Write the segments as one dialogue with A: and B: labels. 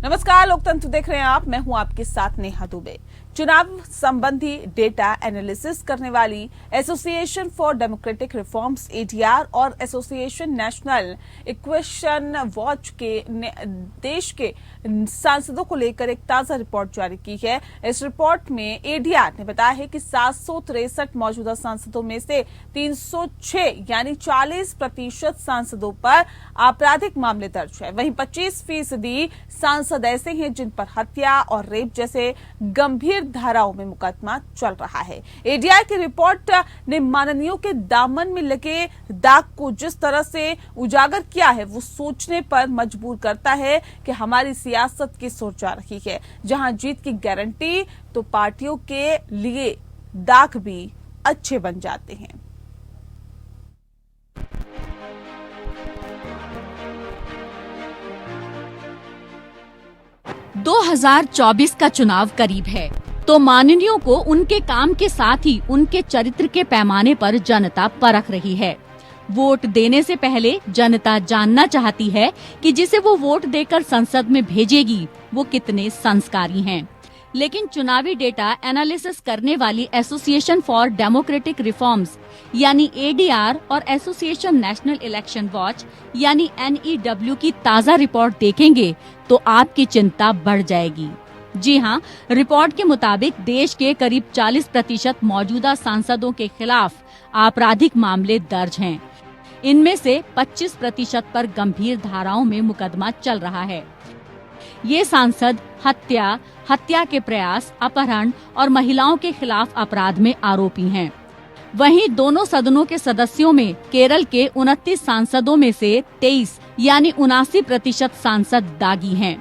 A: नमस्कार, लोकतंत्र देख रहे हैं आप। मैं हूं आपके साथ नेहा दुबे। चुनाव संबंधी डेटा एनालिसिस करने वाली association for democratic reforms ADR और एसोसिएशन नेशनल इक्वेशन वॉच के देश के सांसदों को लेकर एक ताजा रिपोर्ट जारी की है। इस रिपोर्ट में एडीआर ने बताया है कि 763 मौजूदा सांसदों में से 306 यानी 40% सांसदों पर आपराधिक मामले दर्ज है। वहीं 25% सांसद ऐसे हैं जिन पर हत्या और रेप जैसे गंभीर धाराओं में मुकदमा चल रहा है। एडीआर की रिपोर्ट ने माननीयों के दामन में लगे दाग को जिस तरह से उजागर किया है वो सोचने पर मजबूर करता है कि हमारी सियासत किस ओर जा रही है, जहां जीत की गारंटी तो पार्टियों के लिए दाग भी अच्छे बन जाते हैं।
B: – 2024 का चुनाव करीब है तो माननीयों को उनके काम के साथ ही उनके चरित्र के पैमाने पर जनता परख रही है। वोट देने से पहले जनता जानना चाहती है कि जिसे वो वोट देकर संसद में भेजेगी वो कितने संस्कारी हैं। लेकिन चुनावी डेटा एनालिसिस करने वाली एसोसिएशन फॉर डेमोक्रेटिक रिफॉर्म्स यानी एडीआर और एसोसिएशन नेशनल इलेक्शन वॉच यानी NEW की ताज़ा रिपोर्ट देखेंगे तो आपकी चिंता बढ़ जाएगी। जी हां, रिपोर्ट के मुताबिक देश के करीब 40% मौजूदा सांसदों के खिलाफ आपराधिक मामले दर्ज हैं। इनमें से 25% पर गंभीर धाराओं में मुकदमा चल रहा है। ये सांसद हत्या के प्रयास, अपहरण और महिलाओं के खिलाफ अपराध में आरोपी हैं। वहीं दोनों सदनों के सदस्यों में केरल के 29 सांसदों में से 23 यानी 79% सांसद दागी हैं।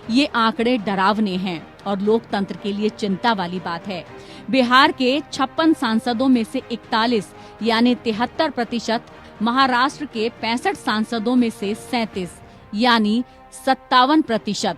B: ये आंकड़े डरावने हैं और लोकतंत्र के लिए चिंता वाली बात है। बिहार के 56 सांसदों में से 41 यानी 73%, महाराष्ट्र के 65 सांसदों में से 37 यानी 57%,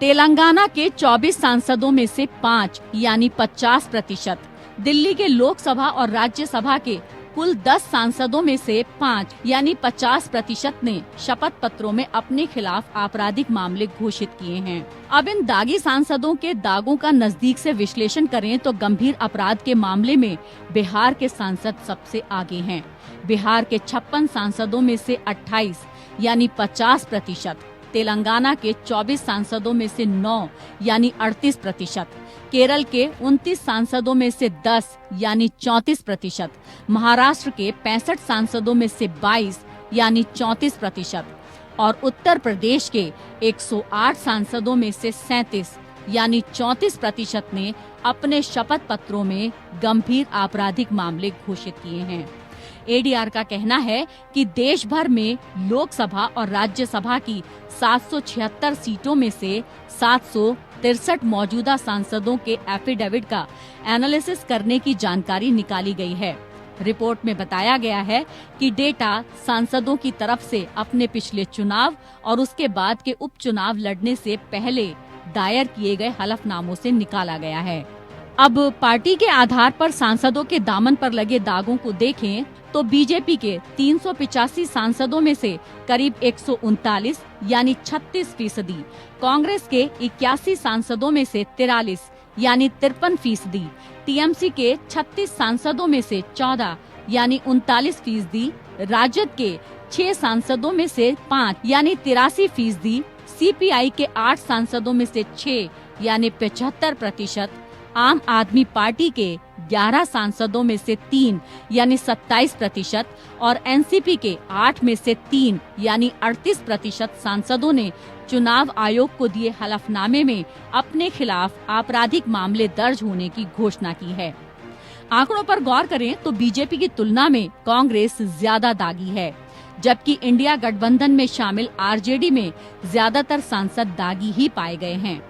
B: तेलंगाना के 24 सांसदों में से 5 यानी 50%, दिल्ली के लोकसभा और राज्यसभा के कुल 10 सांसदों में से 5 यानी 50% ने शपथ पत्रों में अपने खिलाफ आपराधिक मामले घोषित किए हैं। अब इन दागी सांसदों के दागों का नजदीक से विश्लेषण करें तो गंभीर अपराध के मामले में बिहार के सांसद सबसे आगे हैं। बिहार के 56 सांसदों में से 28 यानी 50%, तेलंगाना के 24 सांसदों में से 9 यानी 38%, केरल के 29 सांसदों में से 10 यानी 34%, महाराष्ट्र के 65 सांसदों में से 22 यानी 34% और उत्तर प्रदेश के 108 सांसदों में से 37 यानी 34% ने अपने शपथ पत्रों में गंभीर आपराधिक मामले घोषित किए हैं। एडीआर का कहना है कि देश भर में लोकसभा और राज्यसभा की 776 सीटों में से 763 मौजूदा सांसदों के एफिडेविट का एनालिसिस करने की जानकारी निकाली गई है। रिपोर्ट में बताया गया है कि डेटा सांसदों की तरफ से अपने पिछले चुनाव और उसके बाद के उपचुनाव लड़ने से पहले दायर किए गए हलफनामों से निकाला गया है। अब पार्टी के आधार पर सांसदों के दामन पर लगे दागों को देखें तो बीजेपी के 385 सांसदों में से करीब 139 यानी 36%, कांग्रेस के 81 सांसदों में से 43 यानी 53%, टीएमसी के 36 सांसदों में से 14 यानी 39%, राजद के 6 सांसदों में से 5 यानी 83%, सीपीआई के 8 सांसदों में से 6 यानी 75%, आम आदमी पार्टी के 11 सांसदों में से 3 यानी 27% और एनसीपी के 8 में से 3 यानी 38% सांसदों ने चुनाव आयोग को दिए हलफनामे में अपने खिलाफ आपराधिक मामले दर्ज होने की घोषणा की है। आंकड़ों पर गौर करें तो बीजेपी की तुलना में कांग्रेस ज्यादा दागी है, जबकि इंडिया गठबंधन में शामिल आरजेडी में ज्यादातर सांसद दागी ही पाए गए हैं।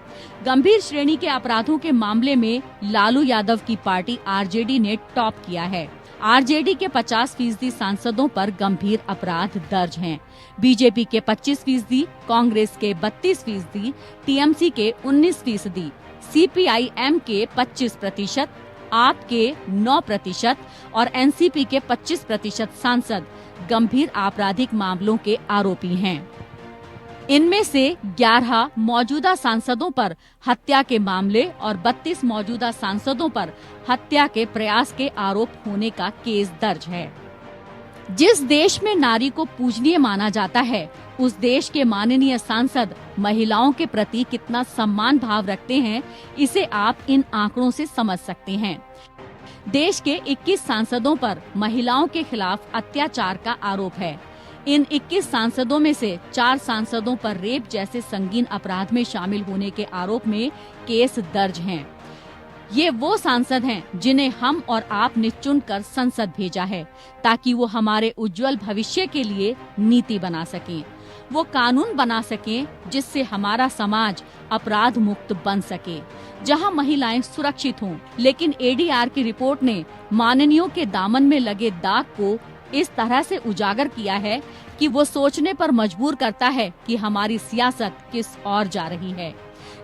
B: गंभीर श्रेणी के अपराधों के मामले में लालू यादव की पार्टी आरजेडी ने टॉप किया है। आरजेडी के 50% सांसदों पर गंभीर अपराध दर्ज हैं। बीजेपी के 25%, कांग्रेस के 32%, टीएमसी के 19%, सीपीआईएम के 25%, आप के 9% और एनसीपी के 25% सांसद गंभीर आपराधिक मामलों के आरोपी हैं। इनमें से 11 मौजूदा सांसदों पर हत्या के मामले और 32 मौजूदा सांसदों पर हत्या के प्रयास के आरोप होने का केस दर्ज है। जिस देश में नारी को पूजनीय माना जाता है, उस देश के माननीय सांसद महिलाओं के प्रति कितना सम्मान भाव रखते हैं, इसे आप इन आंकड़ों से समझ सकते हैं। देश के 21 सांसदों पर महिलाओं के खिलाफ अत्याचार का आरोप है। इन 21 सांसदों में से 4 सांसदों पर रेप जैसे संगीन अपराध में शामिल होने के आरोप में केस दर्ज हैं। ये वो सांसद हैं जिन्हें हम और आपने चुनकर संसद भेजा है, ताकि वो हमारे उज्जवल भविष्य के लिए नीति बना सकें, वो कानून बना सकें जिससे हमारा समाज अपराध मुक्त बन सके, जहां महिलाएं सुरक्षित हों। लेकिन एडीआर की रिपोर्ट ने माननीयों के दामन में लगे दाग को इस तरह से उजागर किया है कि वो सोचने पर मजबूर करता है कि हमारी सियासत किस ओर जा रही है।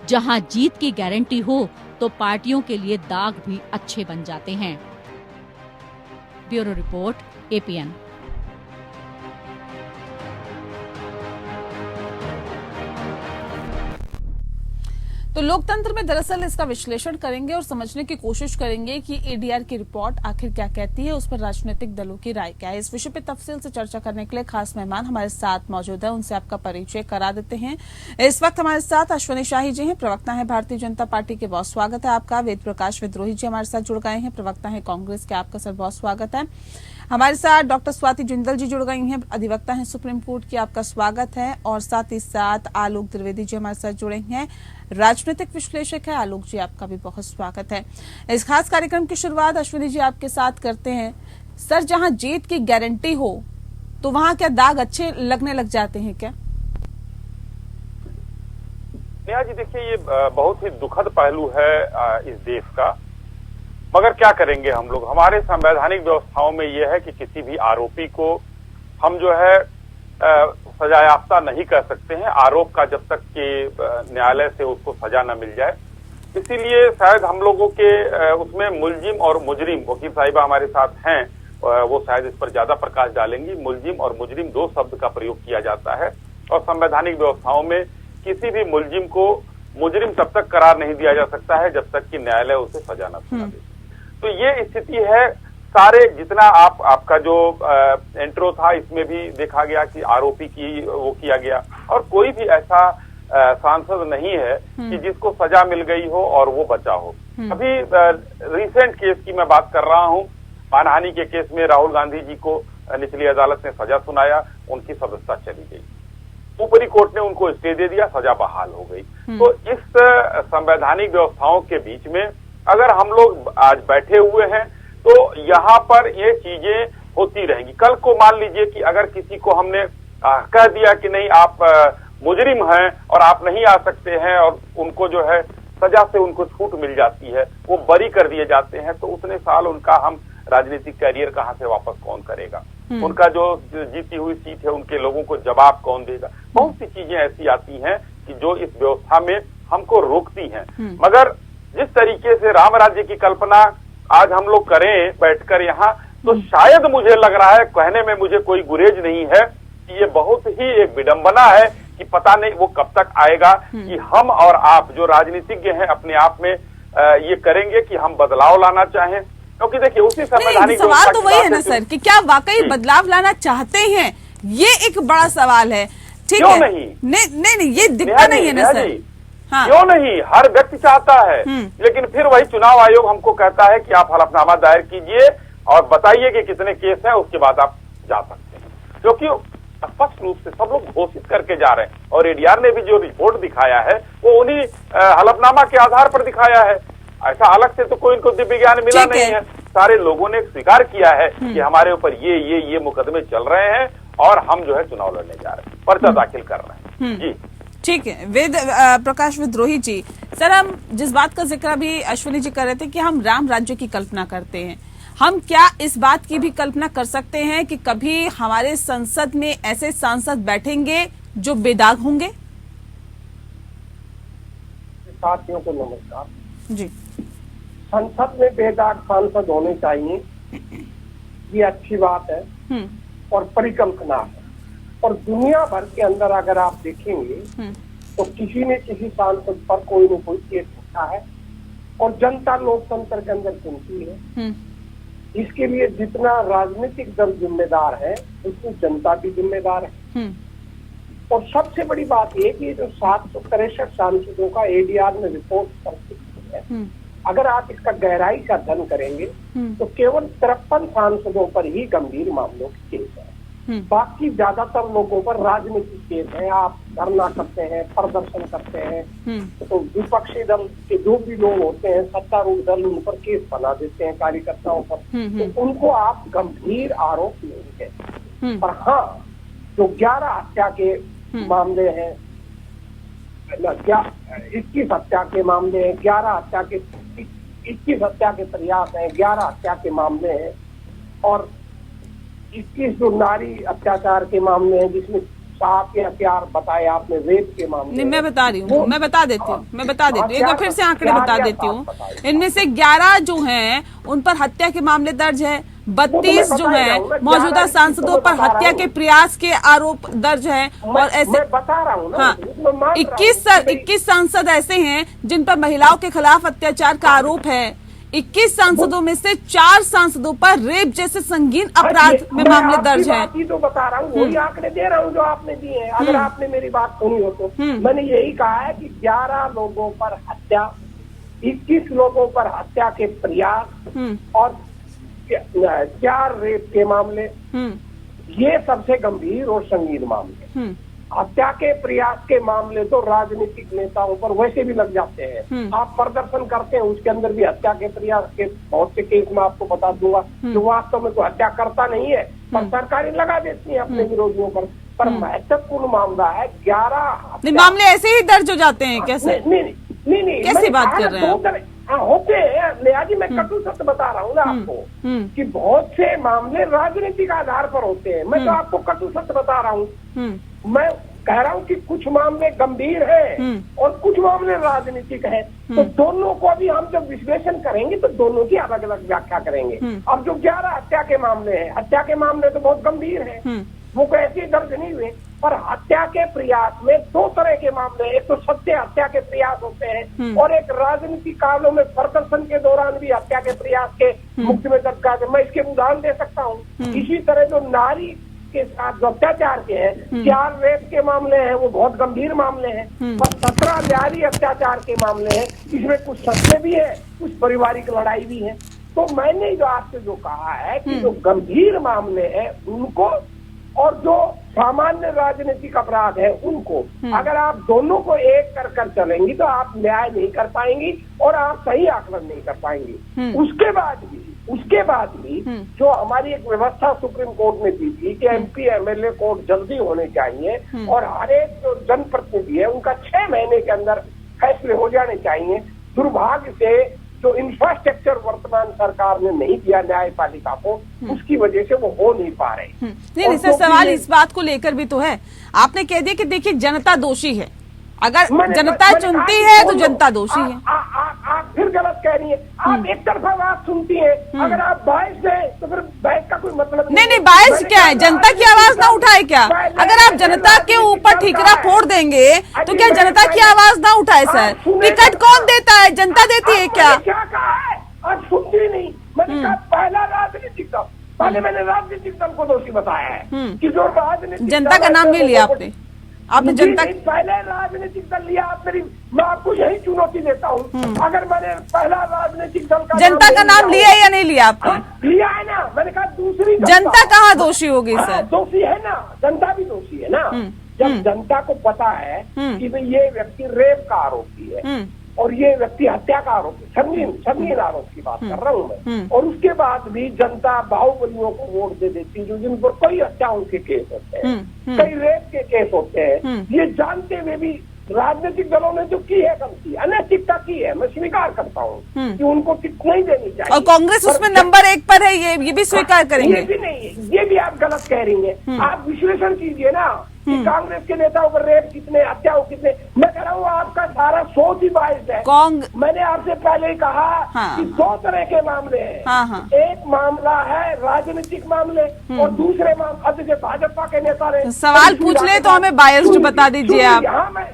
B: जहां जीत की गारंटी हो तो पार्टियों के लिए दाग भी अच्छे बन जाते हैं। Bureau report, APN।
A: तो लोकतंत्र में दरअसल इसका विश्लेषण करेंगे और समझने की कोशिश करेंगे कि एडीआर की रिपोर्ट आखिर क्या कहती है, उस पर राजनीतिक दलों की राय क्या है। इस विषय पर तफसील से चर्चा करने के लिए खास मेहमान हमारे साथ मौजूद है, उनसे आपका परिचय करा देते हैं। इस वक्त हमारे साथ अश्विनी शाही जी हैं, प्रवक्ता है भारतीय जनता पार्टी के, बहुत स्वागत है आपका। वेद प्रकाश विद्रोही जी हमारे साथ जुड़ गए हैं, प्रवक्ता है कांग्रेस के, आपका सर बहुत स्वागत है। हमारे साथ डॉक्टर स्वाति जिंदल जी जुड़ गई हैं, अधिवक्ता हैं सुप्रीम कोर्ट की, आपका स्वागत है। और साथ ही साथ आलोक द्विवेदी जी हमारे साथ जुड़े हैं, राजनीतिक विश्लेषक है। आलोक जी आपका भी बहुत स्वागत है। इस खास कार्यक्रम की शुरुआत अश्विनी जी आपके साथ करते हैं। सर, जहां जीत की गारंटी हो तो वहां क्या दाग अच्छे लगने लग जाते हैं क्या?
C: नेहा जी, देखिए ये बहुत ही दुखद पहलू है इस देश का, मगर क्या करेंगे हम लोग। हमारे संवैधानिक व्यवस्थाओं में यह है कि किसी भी आरोपी को हम जो है सजायाफ्ता नहीं कर सकते हैं, आरोप का, जब तक कि न्यायालय से उसको सजा न मिल जाए। इसीलिए शायद हम लोगों के उसमें मुलजिम और मुजरिम, वकील साहिबा हमारे साथ हैं, वो शायद इस पर ज्यादा प्रकाश डालेंगी। मुलजिम और मुजरिम 2 शब्द का प्रयोग किया जाता है और संवैधानिक व्यवस्थाओं में किसी भी मुलजिम को मुजरिम तब तक करार नहीं दिया जा सकता है जब तक कि न्यायालय उसे सजा न सुना दे। तो ये स्थिति है। सारे जितना आपका जो इंट्रो था, इसमें भी देखा गया कि आरोपी की वो किया गया, और कोई भी ऐसा सांसद नहीं है कि जिसको सजा मिल गई हो और वो बचा हो। अभी रिसेंट केस की मैं बात कर रहा हूँ, मानहानि के केस में राहुल गांधी जी को निचली अदालत ने सजा सुनाया, उनकी सदस्यता चली गई, ऊपरी कोर्ट ने उनको स्टे दे दिया, सजा बहाल हो गई। तो इस संवैधानिक व्यवस्थाओं के बीच में अगर हम लोग आज बैठे हुए हैं तो यहाँ पर ये चीजें होती रहेंगी। कल को मान लीजिए कि अगर किसी को हमने कह दिया कि नहीं आप मुजरिम हैं और आप नहीं आ सकते हैं, और उनको जो है सजा से उनको छूट मिल जाती है, वो बरी कर दिए जाते हैं, तो उतने साल उनका हम राजनीतिक करियर कहाँ से वापस कौन करेगा? उनका जो जीती हुई सीट है उनके लोगों को जवाब कौन देगा? बहुत सी चीजें ऐसी आती हैं कि जो इस व्यवस्था में हमको रोकती हैं। मगर जिस तरीके से राम राज्य की कल्पना आज हम लोग करें बैठकर यहाँ, तो शायद मुझे लग रहा है, कहने में मुझे कोई गुरेज नहीं है, कि ये बहुत ही एक विडंबना है कि पता नहीं वो कब तक आएगा कि हम और आप जो राजनीतिज्ञ हैं अपने आप में ये करेंगे कि हम बदलाव लाना चाहें। क्योंकि देखिए उसी संवैधानिक
A: सवाल तो वही है ना सर, कि क्या वाकई बदलाव लाना चाहते हैं, ये एक बड़ा सवाल है। ठीक है, नहीं ये दिखता नहीं है ना सर। हाँ।
C: क्यों नहीं, हर व्यक्ति चाहता है, लेकिन फिर वही चुनाव आयोग हमको कहता है कि आप हलफनामा दायर कीजिए और बताइए कि कितने केस हैं, उसके बाद आप जा सकते हैं। क्योंकि स्पष्ट रूप से सब लोग घोषित करके जा रहे हैं, और एडीआर ने भी जो रिपोर्ट दिखाया है वो उन्हीं हलफनामा के आधार पर दिखाया है। ऐसा अलग से तो कोई इनको दिव्य ज्ञान मिला नहीं है। सारे लोगों ने स्वीकार किया है कि हमारे ऊपर ये मुकदमे चल रहे हैं और हम जो है चुनाव लड़ने जा रहे हैं, पर्चा दाखिल कर रहे हैं। जी
A: ठीक है। वेद प्रकाश विद्रोही जी, सर हम जिस बात का जिक्र अभी अश्विनी जी कर रहे थे कि हम राम राज्य की कल्पना करते हैं, हम क्या इस बात की भी कल्पना कर सकते हैं कि कभी हमारे संसद में ऐसे सांसद बैठेंगे जो बेदाग होंगे?
D: साथियों को नमस्कार
A: जी।
D: संसद में बेदाग सांसद होने चाहिए, ये अच्छी बात है और परिकल्पना है, और दुनिया भर के अंदर अगर आप देखेंगे तो किसी ने किसी सांसद पर कोई न कोई केस उठा है और जनता लोकतंत्र के अंदर चुनती है। इसके लिए जितना राजनीतिक दल जिम्मेदार है उसमें जनता भी जिम्मेदार है। और सबसे बड़ी बात ये कि जो 763 सांसदों का एडीआर में रिपोर्ट प्रस्तुत है, अगर आप इसका गहराई का अध्ययन करेंगे तो केवल 53 सांसदों पर ही गंभीर मामलों की केस है। बाकी ज्यादातर लोगों पर राजनीतिक केस है। आप धरना करते हैं, प्रदर्शन करते हैं, तो विपक्षी दल के जो भी लोग होते हैं, सत्तारूढ़ दल, उन पर केस बना देते हैं कार्यकर्ताओं पर, तो उनको आप गंभीर आरोप नहीं कहते। पर हाँ, जो 11 हत्या के मामले हैं, 21 हत्या के मामले हैं, 21 हत्या के प्रयास हैं, 11 हत्या के मामले हैं और 21 जो नारी अत्याचार के मामले हैं, जिसमें 7 या 4 बताए आपने रेप के मामले।
A: नहीं, मैं बता रही हूँ, मैं बता देती हूँ एक बार फिर से आंकड़े बता देती हूँ। इनमें से 11 जो हैं उन पर हत्या के मामले दर्ज है, 32 जो है मौजूदा सांसदों पर हत्या के प्रयास के आरोप दर्ज है और ऐसे
D: बता रहा हूँ।
A: हाँ, 21 सांसद ऐसे हैं जिन पर महिलाओं के खिलाफ अत्याचार का आरोप है। 21 सांसदों में से 4 सांसदों पर रेप जैसे संगीन अपराध में मामले दर्ज हैं।
D: तो बता रहा हूँ, वही आंकड़े दे रहा हूँ जो आपने दिए हैं। अगर आपने मेरी बात सुनी हो तो मैंने यही कहा है कि 11 लोगों पर हत्या, 21 लोगों पर हत्या के प्रयास और 4 रेप के मामले, ये सबसे गंभीर और संगीन मामले। हत्या के प्रयास के मामले तो राजनीतिक नेताओं पर वैसे भी लग जाते हैं। आप प्रदर्शन करते हैं, उसके अंदर भी हत्या के प्रयास के बहुत से केस मैं आपको बता दूंगा जो वास्तव में कोई हत्या करता नहीं है, पर सरकारें लगा देती हैं अपने विरोधियों पर महत्वपूर्ण मामला है 11
A: मामले ऐसे ही दर्ज हो जाते हैं। कैसे
D: नहीं
A: कैसी बात कर रहे हैं?
D: हाँ, होते हैं। लिहाजी मैं कटु सत्य बता रहा हूँ ना आपको कि बहुत से मामले राजनीतिक आधार पर होते हैं। मैं तो आपको कटु सत्य बता रहा हूँ। मैं कह रहा हूँ कि कुछ मामले गंभीर हैं और कुछ मामले राजनीतिक हैं। तो दोनों को अभी हम जब विश्लेषण करेंगे तो दोनों की अलग अलग व्याख्या करेंगे। अब जो 11 हत्या के मामले हैं, हत्या के मामले तो बहुत गंभीर हैं, वो कैसे दर्ज नहीं हुए, पर हत्या के प्रयास में 2 तरह के मामले, एक तो सत्य हत्या के प्रयास होते हैं और एक राजनीतिक कारणों में प्रदर्शन के दौरान भी हत्या के प्रयास के मुक्ति में दर्ज कर। मैं इसके उदाहरण दे सकता हूँ। इसी तरह जो नारी के साथ जो अत्याचार के हैं, 4 रेप के मामले हैं, वो बहुत गंभीर मामले हैं, पर 17 नारी अत्याचार के मामले हैं। इसमें कुछ सत्य भी है, कुछ पारिवारिक लड़ाई भी है। तो मैंने जो आपसे जो कहा है कि जो गंभीर मामले हैं उनको और जो सामान्य राजनीतिक अपराध है उनको, अगर आप दोनों को एक कर चलेंगी तो आप न्याय नहीं कर पाएंगी और आप सही आकलन नहीं कर पाएंगी। उसके बाद भी जो हमारी एक व्यवस्था सुप्रीम कोर्ट ने दी थी कि MP MLA कोर्ट जल्दी होने चाहिए और हर एक जो जनप्रतिनिधि है उनका 6 महीने के अंदर फैसले हो जाने चाहिए। दुर्भाग्य से जो इंफ्रास्ट्रक्चर वर्तमान सरकार ने नहीं दिया न्यायपालिका को, उसकी वजह से वो हो नहीं पा रहे।
A: नहीं सर, सवाल इस बात को लेकर भी तो है। आपने कह दिया कि देखिए जनता दोषी है, अगर जनता चुनती है तो जनता दोषी है।
D: आप फिर गलत कह रही है। आप एक तरफा बात सुनती है। अगर आप बायस है तो फिर बायस का कोई मतलब
A: नहीं, बायस क्या है? जनता की आवाज ना उठाए क्या? अगर आप जनता के ऊपर ठीकरा फोड़ देंगे तो क्या जनता की आवाज ना उठाए? सर, टिकट कौन देता है? जनता देती है क्या?
D: क्या कहा है? आज सुनती नहीं। मैंने कहा पहला राजनीतिक दल, पहले मैंने राजनीतिक दल को दोषी बताया है कि जो राजनीतिक
A: जनता का नाम ले लिया आपने जनता
D: पहले राजनीतिक दल लिया। मैं आपको यही चुनौती देता हूँ, अगर मैंने पहला राजनीतिक दल का
A: जनता का नाम लिया या नहीं लिया आपने?
D: लिया है ना। मैंने कहा दूसरी
A: जनता कहाँ दोषी होगी सर?
D: दोषी है ना, जनता भी दोषी है ना। जब जनता को पता है कि भाई ये व्यक्ति रेप का आरोपी है और ये व्यक्ति हत्या का आरोपी, संगीन आरोप की बात कर रहा हूँ मैं, और उसके बाद भी जनता बाहुबलियों को वोट दे देती है, जो जिन पर कई हत्याओं के केस होते हैं, कई रेप के केस होते हैं, ये जानते हुए भी राजनीतिक दलों ने जो की है गलती, अनैतिकता की है, मैं स्वीकार करता हूँ कि उनको टिकट नहीं देनी चाहिए।
A: और कांग्रेस उसमें नंबर 1 पर है, ये भी स्वीकार करेंगे।
D: ये भी नहीं, ये भी आप गलत कह रही हैं। आप विश्लेषण कीजिए ना कि कांग्रेस के नेताओं पर रेप कितने, हत्या कितने। मैं कह रहा हूँ आपका सारा सोच ही बाइस है। मैंने आपसे पहले ही कहा कि दो तरह के मामले हैं। एक मामला है राजनीतिक मामले और दूसरे मामले अब जैसे भाजपा के नेता ने
A: सवाल पूछ ले तो हमें बायस्ड बता दीजिए आप।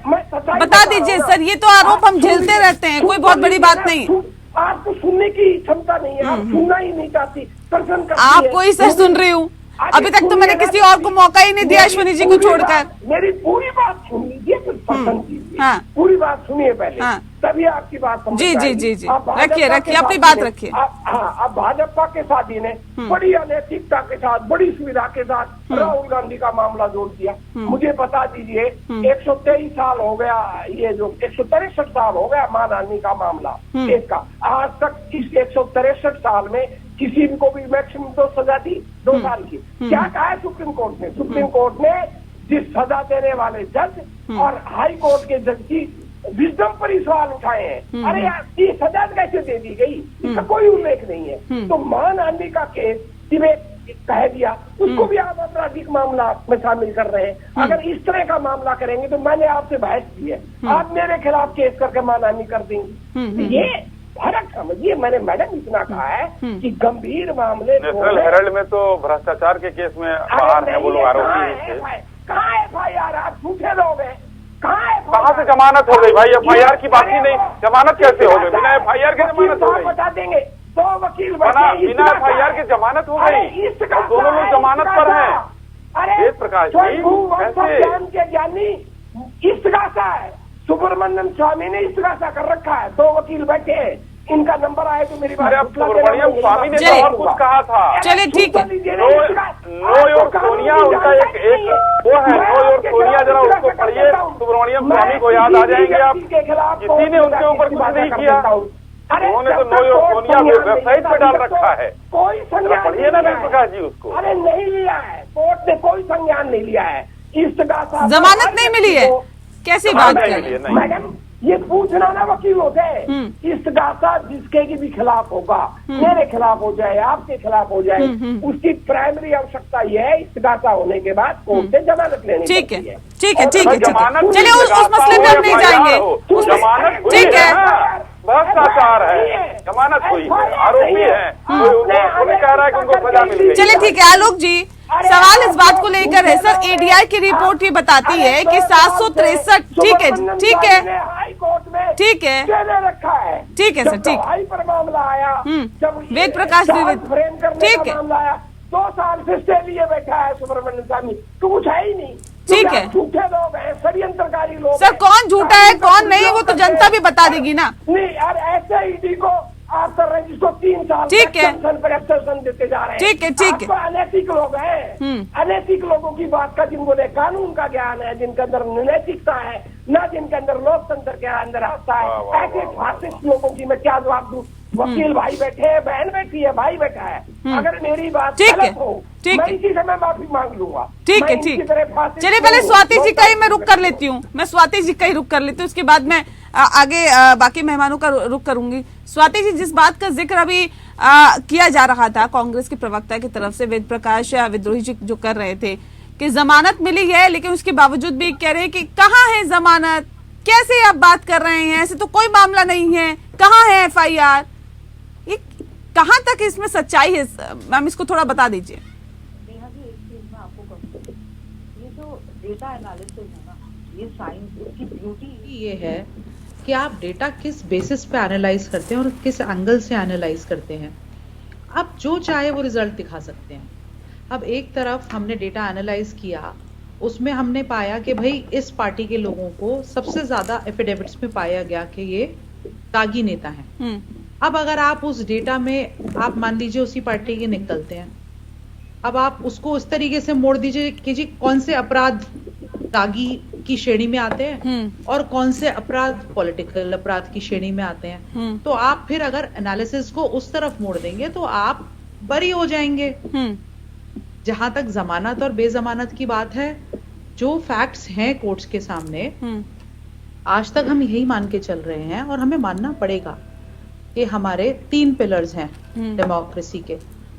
D: मैं
A: बता दीजिए सर, ये तो आरोप हम झेलते रहते हैं, कोई बहुत बड़ी बात नहीं।
D: आपको सुनने की क्षमता नहीं है, आप सुनना ही नहीं चाहती।
A: आपको ही सर सुन रही हूँ, अभी तक तो मैंने किसी और को मौका ही नहीं दिया अश्विनी जी को छोड़कर।
D: मेरी पूरी बात सुन लीजिए, कुछ पसंद कीजिए, पूरी बात सुनिए पहले, तभी आपकी बात समझ
A: जी जी जी रखिए अपनी बात रखिए।
D: अब भाजपा के साथी ने बड़ी अनैतिकता के साथ, बड़ी सुविधा के साथ राहुल गांधी का मामला जोड़ दिया। मुझे बता दीजिए 123 साल हो गया, ये जो 163 साल हो गया मानहानि का मामला केस का, आज तक इस 163 साल में किसी को भी मैक्सिमम तो सजा दी 2 साल की। क्या कहा है सुप्रीम कोर्ट ने? सुप्रीम कोर्ट ने जिस सजा देने वाले जज और हाई कोर्ट के जज की विजडम पर ही सवाल उठाए हैं। अरे यार ये सजा कैसे दे दी गई, इसका कोई उल्लेख नहीं है। तो मानहानि का केस जिन्हें कह दिया, उसको भी आप आपराधिक मामला में शामिल कर रहे हैं। अगर इस तरह का मामला करेंगे तो मैंने आपसे बहस की है, आप मेरे खिलाफ केस करके मानहानि कर देंगे। ये फर्क समझिए। मैंने मैडम इतना कहा है कि गंभीर मामले
C: नेशनल हेराल्ड में तो भ्रष्टाचार के केस में बाहर है वो लोग आरोपी।
D: कहाँ FIR? आप झूठे लोग हैं।
C: कहाँ से जमानत हो गई भाई? FIR की बात ही नहीं, जमानत कैसे हो गई? बिना FIR के जमानत हो गई?
D: बता देंगे। 2 वकील
C: बिना FIR के जमानत हो गई, दोनों लोग जमानत पर हैं।
D: अरे
C: प्रकाश जी
D: के ज्ञानी इस्तगासा है, सुब्रमण्यम स्वामी ने इस्तगासा कर रखा है। 2 वकील बैठे हैं, इनका नंबर आए तो मेरी बात।
C: सुब्रमण्यम स्वामी ने तो और कुछ कहा था।
A: चलिए ठीक है,
C: नो योर सोनिया उनका एक वो है, नो योर सोनिया, जरा उसको पढ़िए। सुब्रमण्यम स्वामी को याद आ जाएंगे आप, किसी ने उनके ऊपर कुछ नहीं किया। उन्होंने तो नो योर सोनिया वेबसाइट पे डाल रखा है,
D: कोई संज्ञान
C: पढ़िए ना प्रकाश जी उसको।
D: अरे नहीं लिया है, कोर्ट ने कोई संज्ञान नहीं लिया है। इस्तगासा
A: जमानत नहीं मिली है, कैसी बात कर रही है
D: मैडम? ये पूछना ना वकील होते हैं। इस्तगासा जिसके भी खिलाफ होगा, मेरे खिलाफ हो जाए, आपके खिलाफ हो जाए, उसकी प्राइमरी आवश्यकता यह है इस्तगासा होने के बाद कोर्ट से जमानत लेनी।
A: ठीक है ठीक है ठीक है, चलिए उस मसले पे हम नहीं जाएंगे। ठीक है,
C: भ्रष्टाचार है, जमानत हुई है, आरोपी है, कोई कह रहा है कि उनको सजा मिल गई।
A: चलिए ठीक है। आलोक जी, सवाल इस बात को लेकर है सर, ADI की रिपोर्ट ये बताती है कि 763, ठीक है ठीक है
D: हाई कोर्ट में
A: ठीक है
D: रखा है।
A: ठीक है सर, ठीक
D: हाई पर मामला आया, जब
A: वेद प्रकाश
D: फ्रेम करने
A: ठीक
D: का
A: है,
D: मामला आया, 2 साल से स्टे लिए बैठा है सुब्रमण्यम स्वामी, तो कुछ है ही नहीं।
A: ठीक है,
D: झूठे लोग हैं, षड्यंत्रकारी लोग।
A: सर कौन झूठा है कौन नहीं वो तो जनता भी बता देगी ना।
D: नहीं यार, ऐसे ईडी को आप कर रहे हैं जिसको 3 साल
A: ठीक है
D: पर एक्सटेंशन देते जा रहे हैं।
A: ठीक है ठीक है,
D: अनैतिक लोग हैं। अनैतिक लोगों की बात का, जिनको कानून का ज्ञान है, जिनके अंदर नैतिकता है ना, जिनके अंदर लोकतंत्र के अंदर आता है, ऐसे फासिस्ट लोगों की मैं क्या जवाब दूं? वकील भाई बैठे हैं, बहन बैठी है, भाई बैठा है। अगर मेरी बात गलत हो, मैं इसी समय माफी मांग लूंगा।
A: ठीक है ठीक। चलिए पहले स्वाति जी का ही मैं रुक कर लेती हूँ, मैं स्वाति जी का ही रुक कर लेती हूँ, उसके बाद मैं आगे बाकी मेहमानों का रुक करूंगी। स्वाति जी, जिस बात का जिक्र अभी किया जा रहा था कांग्रेस के प्रवक्ता की तरफ से, वेद प्रकाश विद्रोही जी जो कर रहे थे कि जमानत मिली है, लेकिन उसके बावजूद भी कह रहे हैं कि कहाँ है जमानत, कैसे आप बात कर रहे हैं, ऐसे तो कोई मामला नहीं है, कहाँ है FIR? ये कहाँ तक इसमें सच्चाई है मैम, इसको थोड़ा बता दीजिए।
E: नेहा जी, एक चीज मैं आपको कहूँ, ये जो डेटा एनालिसिस है ना, ये साइंस, इसकी ब्यूटी ये है कि आप डेटा किस बेसिस पे एनालाइज करते हैं और किस एंगल से एनालाइज करते हैं। आप जो चाहे वो रिजल्ट दिखा सकते हैं। अब एक तरफ हमने डेटा एनालाइज किया, उसमें हमने पाया कि भाई इस पार्टी के लोगों को सबसे ज्यादा एफिडेविट्स में पाया गया कि ये दागी नेता हैं। अब अगर आप उस डेटा में, आप मान लीजिए उसी पार्टी के निकलते हैं, अब आप उसको उस तरीके से मोड़ दीजिए कि जी कौन से अपराध दागी की श्रेणी में आते हैं और कौन से अपराध पॉलिटिकल अपराध की श्रेणी में आते हैं, तो आप फिर अगर एनालिसिस को उस तरफ मोड़ देंगे तो आप बरी हो जाएंगे। जहां तक जमानत और बेजमानत की बात है, जो फैक्ट्स हैं कोर्ट्स के सामने, आज तक हम यही मान के चल रहे हैं और हमें मानना पड़ेगा कि हमारे 3 पिलर्स हैं डेमोक्रेसी के,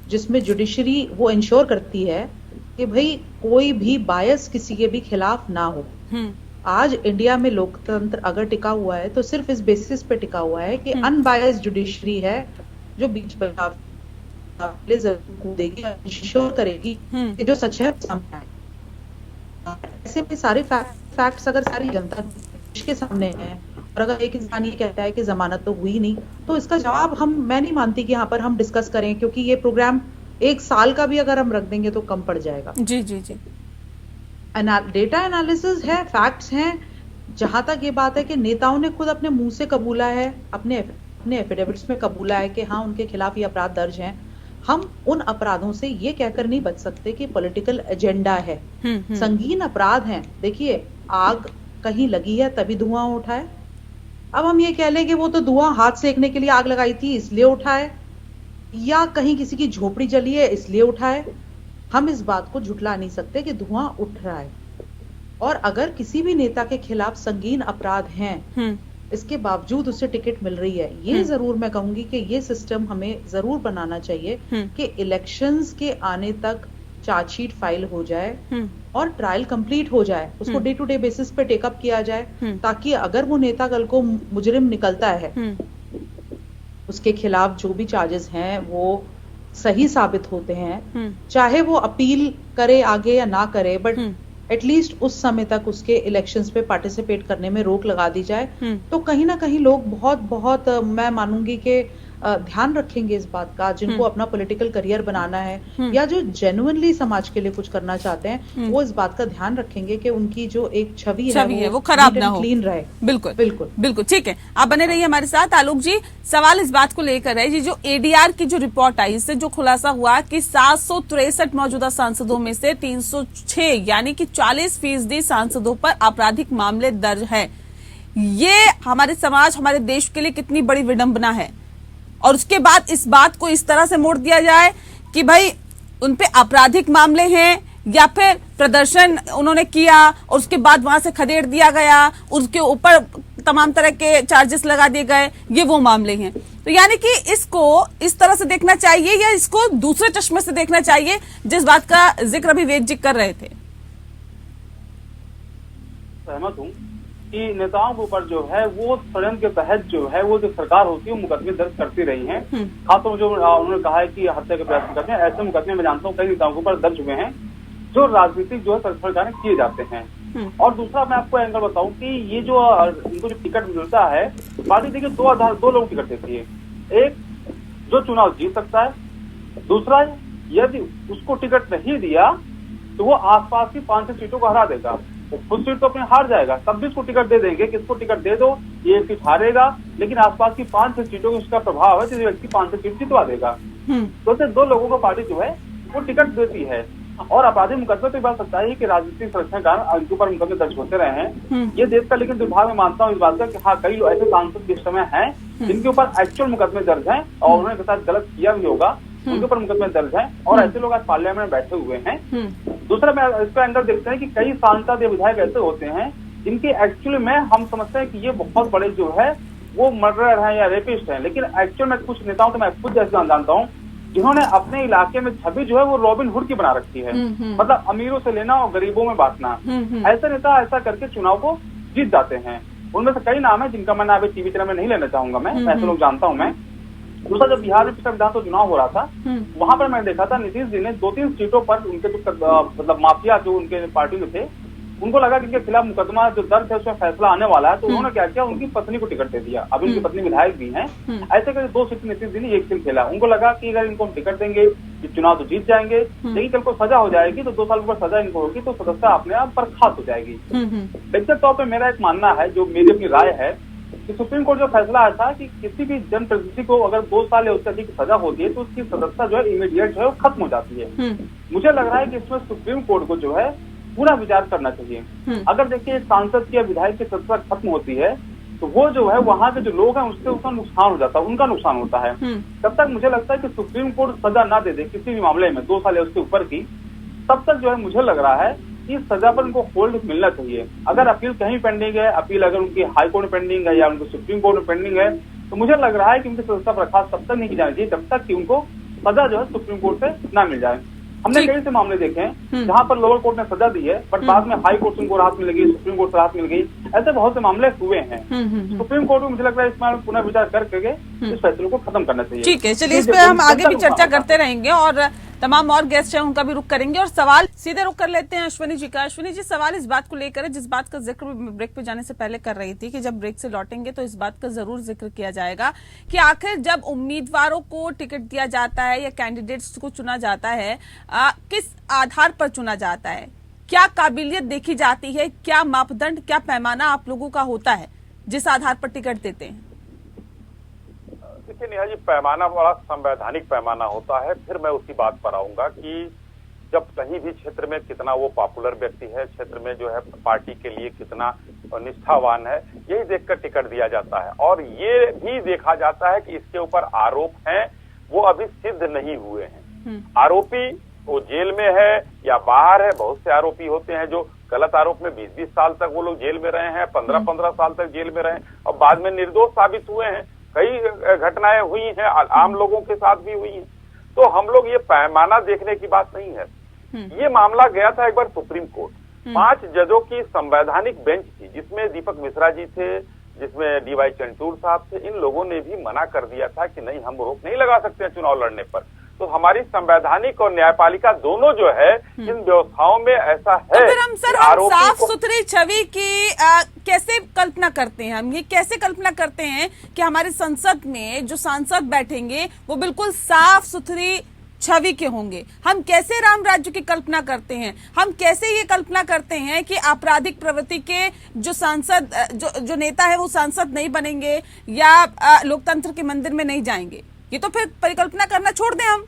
E: जिसमें जुडिशरी वो इंश्योर करती है कि भाई कोई भी बायस किसी के भी खिलाफ ना हो। आज इंडिया में लोकतंत्र अगर टिका हुआ है तो सिर्फ इस बेसिस पे टिका हुआ है कि अनबायस्ड जुडिशरी है, जो बीच बचाव देगी, इंश्योर करेगी कि जो सच है सामने आए। ऐसे में सारे फैक्ट्स अगर सारी जनता के सामने है और अगर एक इंसान ये कहता है कि जमानत तो हुई नहीं, तो इसका जवाब मैं नहीं मानती कि यहाँ पर हम डिस्कस करें, क्योंकि ये प्रोग्राम 1 साल का भी अगर हम रख देंगे तो कम पड़ जाएगा।
A: जी जी जी।
E: डेटा एनालिसिस है, फैक्ट्स हैं। जहां तक ये बात है कि नेताओं ने खुद अपने मुंह से कबूला है, अपने एफिडेविट्स में कबूला है कि हाँ उनके खिलाफ ये अपराध दर्ज हैं। हम उन अपराधों से ये कहकर नहीं बच सकते कि पॉलिटिकल एजेंडा है। संगीन अपराध हैं। देखिए, आग कहीं लगी है तभी धुआं उठा है। अब हम ये कह लें कि वो तो धुआं हाथ सेकने के लिए आग लगाई थी इसलिए उठा है, या कहीं किसी की झोपड़ी जली है इसलिए उठा है। हम इस बात को झुठला नहीं सकते कि धुआं उठ रहा है। और अगर किसी भी नेता के खिलाफ संगीन अपराध हैं, इसके बावजूद उसे टिकट मिल रही है, ये जरूर मैं कहूंगी कि ये सिस्टम हमें जरूर बनाना चाहिए कि इलेक्शंस के आने तक चार्जशीट फाइल हो जाए और ट्रायल कंप्लीट हो जाए, उसको डे टू डे बेसिस पे टेकअप किया जाए, ताकि अगर वो नेता कल को मुजरिम निकलता है, उसके खिलाफ जो भी चार्जेस हैं वो सही साबित होते हैं, चाहे वो अपील करे आगे या ना करे, बट एटलीस्ट उस समय तक उसके इलेक्शंस पे पार्टिसिपेट करने में रोक लगा दी जाए। तो कहीं ना कहीं लोग बहुत मैं मानूंगी कि ध्यान रखेंगे इस बात का, जिनको अपना पॉलिटिकल करियर बनाना है या जो जेन्युइनली समाज के लिए कुछ करना चाहते हैं, वो इस बात का ध्यान रखेंगे कि उनकी जो एक छवि है वो खराब ना हो, क्लीन रहे।
A: बिल्कुल बिल्कुल बिल्कुल। ठीक है, आप बने रहिए हमारे साथ। आलोक जी, सवाल इस बात को लेकर है, जो एडीआर की जो रिपोर्ट आई, इससे जो खुलासा हुआ कि 763 मौजूदा सांसदों में से 306 यानी कि 40% सांसदों पर आपराधिक मामले दर्ज है। ये हमारे समाज, हमारे देश के लिए कितनी बड़ी विडंबना है। और उसके बाद इस बात को इस तरह से मोड़ दिया जाए कि भाई उनपे आपराधिक मामले हैं, या फिर प्रदर्शन उन्होंने किया और उसके बाद वहां से खदेड़ दिया गया, उसके ऊपर तमाम तरह के चार्जेस लगा दिए गए, ये वो मामले हैं। तो यानी कि इसको इस तरह से देखना चाहिए या इसको दूसरे चश्मे से देखना चाहिए, जिस बात का जिक्र अभी वेद जी कर रहे थे।
C: सहमत हूँ कि नेताओं के ऊपर जो है वो षड्यंत्र के तहत जो है वो जो सरकार होती है वो मुकदमे दर्ज करती रही है। खासतौर जो उन्होंने कहा है कि हत्या के प्रयास करते हैं, ऐसे मुकदमे मैं जानता हूँ कई नेताओं के ऊपर दर्ज हुए हैं जो राजनीतिक जो है सरकार में किए जाते हैं। और दूसरा मैं आपको एंगल बताऊं कि ये जो इनको जो टिकट मिलता है, पार्टी देखिए दो लोग टिकट देती है। एक जो चुनाव जीत सकता है, दूसरा यदि उसको टिकट नहीं दिया तो वो आसपास की 5-6 सीटों को हरा देगा। खुद सीट तो अपने हार जाएगा, तब भी उसको टिकट दे देंगे, किसको टिकट दे दो, ये सीट हारेगा, लेकिन आसपास की 5-6 सीटों में उसका प्रभाव है, जिस व्यक्ति 5-6 सीट जितवा देगा। तो सिर्फ 2 लोगों को पार्टी जो है वो टिकट देती है। और आपराधिक मुकदमे तो बात सच्चाई है कि राजनीतिक संरक्षण के कारण उनके ऊपर मुकदमे दर्ज होते रहे हैं। ये देश का लेकिन दुर्भाग्य मैं मानता हूँ इस बात का कि हाँ कई ऐसे सांसद इस समय हैं जिनके ऊपर एक्चुअल मुकदमे दर्ज हैं और उन्होंने साथ गलत किया भी होगा, उनके ऊपर मुकदमे दर्ज हैं और ऐसे लोग आज पार्लियामेंट में बैठे हुए हैं। दूसरा मैं इसका एंगल देखते हैं कि कई सांसद या विधायक ऐसे होते हैं जिनके एक्चुअली में हम समझते हैं कि ये बहुत बड़े जो है वो मर्डरर हैं या रेपिस्ट हैं, लेकिन एक्चुअल में कुछ नेताओं तो मैं खुद जैसे जानता हूँ जिन्होंने अपने इलाके में छवि जो है वो रॉबिन हुड की बना रखी है, मतलब अमीरों से लेना और गरीबों में बांटना। ऐसे नेता ऐसा करके चुनाव को जीत जाते हैं। उनमें से कई नाम है जिनका मैं अभी टीवी चैनल में नहीं लेना चाहूंगा, मैं ऐसे लोग जानता हूँ मैं। दूसरा जब बिहार में पिछला विधानसभा चुनाव हो रहा था, वहां पर मैंने देखा था नीतीश जी ने 2-3 सीटों पर उनके जो मतलब माफिया जो उनके पार्टी में थे, उनको लगा कि इनके खिलाफ मुकदमा जो दर्ज है उसमें फैसला आने वाला है, तो उन्होंने क्या किया, उनकी पत्नी को टिकट दे दिया। अब उनकी पत्नी विधायक भी हैं। ऐसे करके 2 सीट नीतीश जी ने 1 सीट खेला। उनको लगा कि अगर इनको हम टिकट देंगे चुनाव तो जीत जाएंगे, लेकिन कल को सजा हो जाएगी तो 2 साल ऊपर सजा इनको होगी तो सदस्यता अपने आप बर्खास्त हो जाएगी। व्यक्तिगत तौर पर मेरा एक मानना है, जो मेरी अपनी राय है, कि सुप्रीम कोर्ट जो फैसला आया था कि किसी भी जनप्रतिनिधि को अगर 2 साल या उससे अधिक सजा होती है तो उसकी सदस्यता जो है इमीडिएट जो है वो खत्म हो जाती है। मुझे लग रहा है कि इसमें सुप्रीम कोर्ट को जो है पूरा विचार करना चाहिए। अगर देखिए सांसद की या विधायक की सदस्यता खत्म होती है तो वो जो है वहां के जो लोग हैं उससे उसका नुकसान हो जाता है, उनका नुकसान होता है। तब तक मुझे लगता है कि सुप्रीम कोर्ट सजा ना दे दे किसी भी मामले में 2 साल या उसके ऊपर की, तब तक जो है मुझे लग रहा है कि सजा पर उनको होल्ड मिलना चाहिए। अगर अपील कहीं पेंडिंग है, अपील अगर उनकी हाई कोर्ट में पेंडिंग है या उनको सुप्रीम कोर्ट में पेंडिंग है, तो मुझे लग रहा है कि उनकी सदस्यता बर्खास्त तब तक नहीं की जानी चाहिए जब तक कि उनको सजा जो है सुप्रीम कोर्ट से ना मिल जाए।
F: हमने कई से मामले देखे हैं जहां पर लोअर कोर्ट ने सजा दी है, बट बाद में हाई कोर्ट उनको राहत मिल गई, सुप्रीम कोर्ट से राहत मिल गई। ऐसे बहुत से मामले हुए हैं। सुप्रीम कोर्ट में मुझे लगता है इस मामले में पुनः विचार करके इस फैसले को खत्म करना चाहिए।
A: ठीक है, चलिए इस पे हम आगे भी चर्चा करते रहेंगे और तमाम और गेस्ट हैं उनका भी रुख करेंगे। और सवाल सीधे रुख कर लेते हैं अश्विनी जी का। अश्विनी जी, सवाल इस बात को लेकर है जिस बात का जिक्र ब्रेक पे जाने से पहले कर रही थी कि जब ब्रेक से लौटेंगे तो इस बात का जरूर जिक्र किया जाएगा कि आखिर जब उम्मीदवारों को टिकट दिया जाता है या कैंडिडेट्स को चुना जाता है, किस आधार पर चुना जाता है, क्या काबिलियत देखी जाती है, क्या मापदंड, क्या पैमाना आप लोगों का होता है जिस आधार पर टिकट देते हैं?
C: देखिए नेहा जी, पैमाना बड़ा संवैधानिक पैमाना होता है। फिर मैं उसी बात पर आऊंगा कि जब कहीं भी क्षेत्र में कितना वो पॉपुलर व्यक्ति है, क्षेत्र में जो है पार्टी के लिए कितना निष्ठावान है, यही देखकर टिकट दिया जाता है। और ये भी देखा जाता है कि इसके ऊपर आरोप हैं वो अभी सिद्ध नहीं हुए हैं। आरोपी वो जेल में है या बाहर है। बहुत से आरोपी होते हैं जो गलत आरोप में 20-20 साल तक वो लोग जेल में रहे हैं, 15-15 साल तक जेल में रहे और बाद में निर्दोष साबित हुए हैं। कई घटनाएं हुई हैं, आम लोगों के साथ भी हुई हैं। तो हम लोग ये पैमाना देखने की बात नहीं है। ये मामला गया था एक बार सुप्रीम कोर्ट। 5 जजों की संवैधानिक बेंच थी जिसमें दीपक मिश्रा जी थे, जिसमें डीवाई चंटूर साहब थे। इन लोगों ने भी मना कर दिया था कि नहीं, हम रोक नहीं लगा सकते हैं चुनाव लड़ने पर। तो हमारी संवैधानिक और न्यायपालिका दोनों जो है इन व्यवस्थाओं में ऐसा है।
A: तो फिर हम साफ सुथरी छवि की कैसे कल्पना करते हैं? हम ये कैसे कल्पना करते हैं कि हमारी संसद में जो सांसद बैठेंगे वो बिल्कुल साफ सुथरी छवि के होंगे? हम कैसे राम राज्य की कल्पना करते हैं? हम कैसे ये कल्पना करते हैं कि आपराधिक प्रवृत्ति के जो सांसद जो नेता है वो सांसद नहीं बनेंगे या लोकतंत्र के मंदिर में नहीं जाएंगे? ये तो फिर परिकल्पना करना छोड़ दें, हम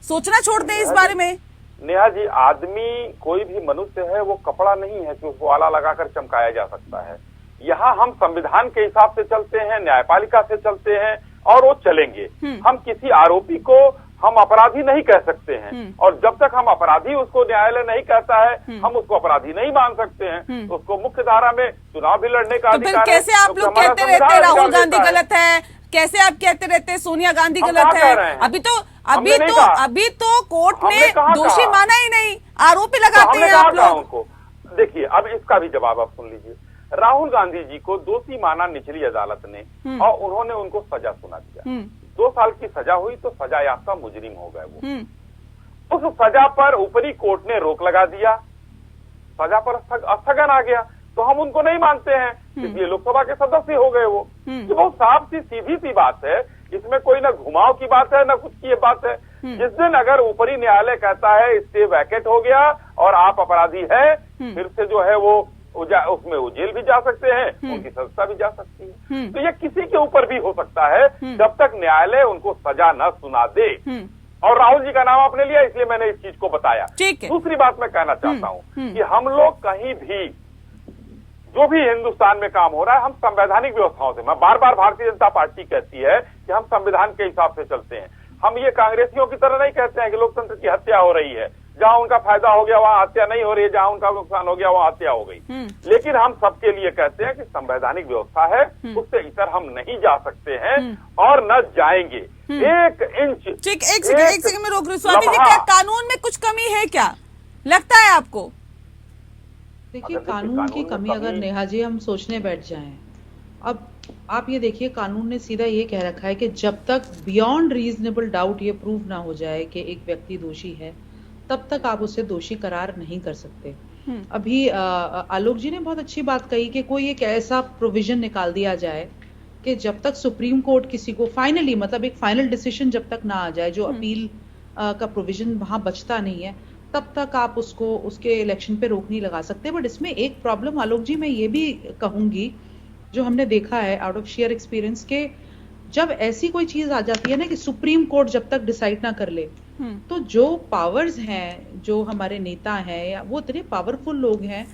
A: सोचना छोड़ दें इस बारे में।
C: नेहा जी, आदमी कोई भी मनुष्य है वो कपड़ा नहीं है कि उसको आला लगाकर चमकाया जा सकता है। यहाँ हम संविधान के हिसाब से चलते हैं, न्यायपालिका से चलते हैं और वो चलेंगे। हम किसी आरोपी को हम अपराधी नहीं कह सकते हैं और जब तक हम अपराधी उसको न्यायालय नहीं कहता है हम उसको अपराधी नहीं मान सकते हैं। तो उसको मुख्य धारा में चुनाव भी लड़ने का अधिकार है।
A: कैसे आप लोग कहते रहते हैं राहुल गांधी गलत है, कैसे आप कहते रहते हैं सोनिया गांधी गलत है? अभी तो कोर्ट ने दोषी माना ही नहीं, आरोपी लगाते हैं आप लोग।
C: उनको देखिए, अब इसका भी जवाब आप सुन लीजिए। राहुल गांधी जी को दोषी माना निचली अदालत ने और उन्होंने उनको सजा सुना दिया। 2 साल की सजा हुई तो सजा याफ्ता मुजरिम हो गए वो। उस सजा पर ऊपरी कोर्ट ने रोक लगा दिया, सजा पर स्थगन आ गया। तो हम उनको नहीं मानते हैं, इसलिए लोकसभा के सदस्य हो गए वो। तो बहुत साफ सी सीधी सी बात है, इसमें कोई ना घुमाव की बात है ना कुछ की बात है। जिस दिन अगर ऊपरी न्यायालय कहता है स्टे वैकेट हो गया और आप अपराधी हैं, फिर से जो है वो उसमें वो जेल भी जा सकते हैं, उनकी सजा भी जा सकती है। तो ये किसी के ऊपर भी हो सकता है जब तक न्यायालय उनको सजा न सुना दे। और राहुल जी का नाम आपने लिया इसलिए मैंने इस चीज को बताया। दूसरी बात मैं कहना चाहता हूँ कि हम लोग कहीं भी जो भी हिंदुस्तान में काम हो रहा है हम संवैधानिक व्यवस्थाओं से, मैं बार बार भारतीय जनता पार्टी कहती है कि हम संविधान के हिसाब से चलते हैं। हम ये कांग्रेसियों की तरह नहीं कहते हैं कि लोकतंत्र की हत्या हो रही है, जहां उनका फायदा हो गया वहां हत्या नहीं हो रही है, जहां उनका नुकसान हो गया वहां हत्या हो गई। लेकिन हम सबके लिए कहते हैं कि संवैधानिक व्यवस्था है, उससे इतर हम नहीं जा सकते हैं और न जाएंगे। 1 इंच।
A: ठीक, एक सेकंड में रोक रही स्वाति जी, क्या कानून में कुछ कमी है? क्या लगता है आपको?
E: देखिए, कानून की कमी अगर नेहा जी हम सोचने बैठ जाएं, अब आप ये देखिए कानून ने सीधा ये कह रखा है कि जब तक बियॉन्ड रीजनेबल डाउट ये प्रूव ना हो जाए कि एक व्यक्ति दोषी है तब तक आप उसे दोषी करार नहीं कर सकते। अभी आलोक जी ने बहुत अच्छी बात कही कि कोई एक ऐसा प्रोविजन निकाल दिया जाए कि जब तक सुप्रीम कोर्ट किसी को फाइनली, मतलब एक फाइनल डिसीजन जब तक ना आ जाए, जो अपील का प्रोविजन वहां बचता नहीं है, तब तक आप उसको उसके इलेक्शन पे रोक नहीं लगा सकते। बट इसमें एक प्रॉब्लम आलोक जी मैं ये भी कहूंगी, जो हमने देखा है आउट ऑफ शेयर एक्सपीरियंस, के जब ऐसी कोई चीज आ जाती है ना कि सुप्रीम कोर्ट जब तक डिसाइड ना कर ले, तो जो पावर्स हैं, जो हमारे नेता हैं या वो इतने पावरफुल लोग हैं,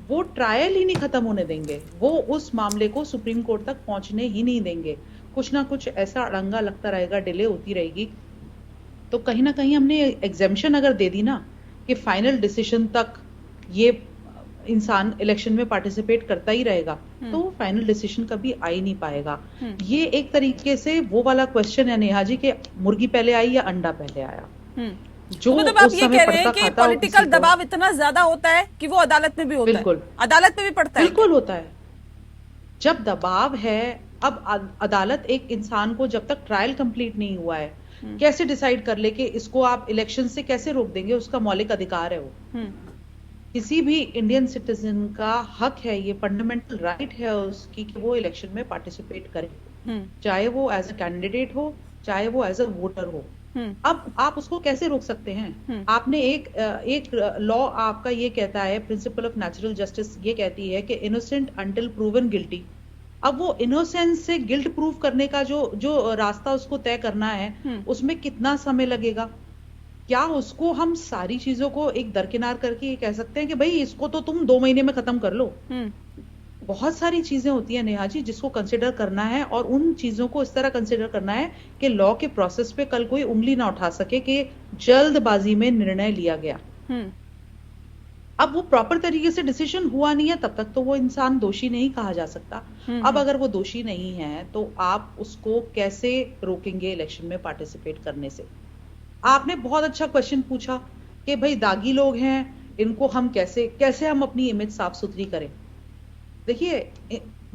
E: वो ट्रायल ही नहीं खत्म होने देंगे, वो उस मामले को सुप्रीम कोर्ट तक पहुंचने ही नहीं देंगे। कुछ ना कुछ ऐसा अड़ंगा लगता रहेगा, डिले होती रहेगी। तो कहीं ना कहीं हमने एग्जेम्पशन अगर दे दी ना कि फाइनल डिसीजन तक ये इंसान इलेक्शन में पार्टिसिपेट करता ही रहेगा, तो वो फाइनल डिसीजन कभी आ ही नहीं पाएगा। ये एक तरीके से वो वाला क्वेश्चन है नेहा जी कि मुर्गी पहले आई या अंडा पहले आया। जो
A: मतलब आप
E: उस
A: ये
E: समय
A: कह रहे हैं
E: पड़ता
A: कि
E: खाता हो
A: पॉलिटिकल
E: किसी को।
A: दबाव इतना ज्यादा होता है कि वो अदालत में भी होता
E: बिल्कुल।
A: है, अदालत में भी पड़ता है।
E: बिल्कुल होता है। जब दबाव है, अब अदालत एक इंसान को जब तक ट्रायल कंप्लीट नहीं हुआ है कैसे डिसाइड कर ले कि इसको आप इलेक्शन से कैसे रोक देंगे? उसका मौलिक अधिकार है वो। किसी भी इंडियन सिटीजन का हक है, ये फंडामेंटल राइट है उसकी कि वो इलेक्शन में पार्टिसिपेट करे, चाहे वो एज अ कैंडिडेट हो, चाहे वो एज अ वोटर हो। अब आप उसको कैसे रोक सकते हैं? आपने एक लॉ आपका ये कहता है, प्रिंसिपल ऑफ नेचुरल जस्टिस ये कहती है कि इनोसेंट अंटिल प्रूवन गिल्टी। अब वो इनोसेंस से गिल्ट प्रूव करने का जो रास्ता उसको तय करना है, उसमें कितना समय लगेगा? क्या उसको हम सारी चीजों को एक दरकिनार करके ये कह सकते हैं कि भाई इसको तो तुम 2 महीने में खत्म कर लो? बहुत सारी चीजें होती है नेहा जी जिसको कंसिडर करना है, और उन चीजों को इस तरह कंसिडर करना है कि लॉ के प्रोसेस पे कल कोई उंगली ना उठा सके कि जल्दबाजी में निर्णय लिया गया। अब वो प्रॉपर तरीके से डिसीजन हुआ नहीं है, तब तक तो वो इंसान दोषी नहीं कहा जा सकता। अब अगर वो दोषी नहीं है तो आप उसको कैसे रोकेंगे इलेक्शन में पार्टिसिपेट करने से? आपने बहुत अच्छा क्वेश्चन पूछा कि भाई दागी लोग हैं, इनको हम कैसे हम अपनी इमेज साफ सुथरी करें। देखिए,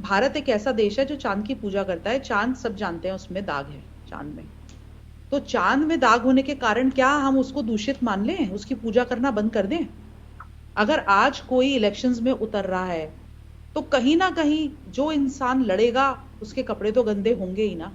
E: भारत एक ऐसा देश है जो चांद की पूजा करता है। चांद सब जानते हैं उसमें दाग है, चांद में। तो चांद में दाग होने के कारण क्या हम उसको दूषित मान लें, उसकी पूजा करना बंद कर दें? अगर आज कोई इलेक्शंस में उतर रहा है तो कहीं ना कहीं जो इंसान लड़ेगा उसके कपड़े तो गंदे होंगे ही ना।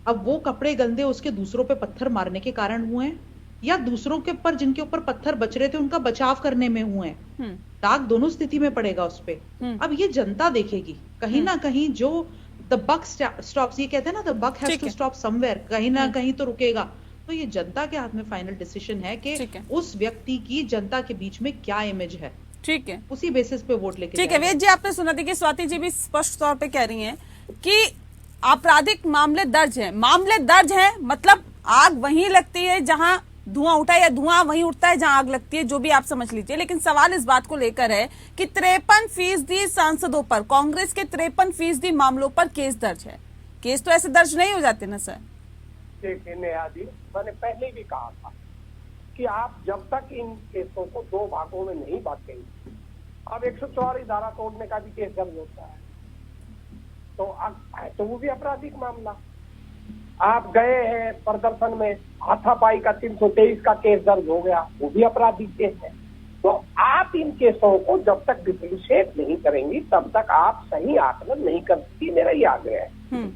E: अब वो कपड़े गंदे उसके दूसरों पे पत्थर मारने के कारण हुए हैं, या दूसरों के ऊपर जिनके ऊपर पत्थर बच रहे थे उनका बचाव करने में हुए हैं? दाग दोनों स्थिति में पड़ेगा उस पे। अब ये जनता देखेगी कहीं ना कहीं। जो द बक स्टॉप्स, ये कहते हैं ना, the buck has to stop somewhere, कहीं ना कहीं तो रुकेगा। तो ये जनता के हाथ में फाइनल डिसीजन है कि उस व्यक्ति की जनता के बीच में क्या इमेज है।
A: ठीक है,
E: उसी बेसिस पे वोट लेके।
A: ठीक है वेद जी, आपने सुना। देखिए स्वाति जी भी स्पष्ट तौर पे कह रही हैं कि आपराधिक मामले दर्ज हैं, मतलब आग वहीं लगती है जहां धुआं उठा, या धुआं वहीं उठता है जहां आग लगती है, जो भी आप समझ लीजिए। लेकिन सवाल इस बात को लेकर है कि 53% सांसदों पर, कांग्रेस के 53% मामलों पर केस दर्ज है। केस तो ऐसे दर्ज नहीं हो जाते ना सर।
D: देखिए नेहा जी, मैंने पहले भी कहा था कि आप जब तक इन केसों को 2 भागों में नहीं बांटेंगे, अब 144 धारा तोड़ने का भी केस दर्ज होता है, तो अब तो वो भी आपराधिक मामला। आप गए हैं प्रदर्शन में, हाथापाई का 323 का केस दर्ज हो गया, वो भी आपराधिक केस है। तो आप इन केसों को जब तक डिफ्रेंशिएट नहीं करेंगी तब तक आप सही आकलन नहीं कर सकती, मेरा ये आग्रह है।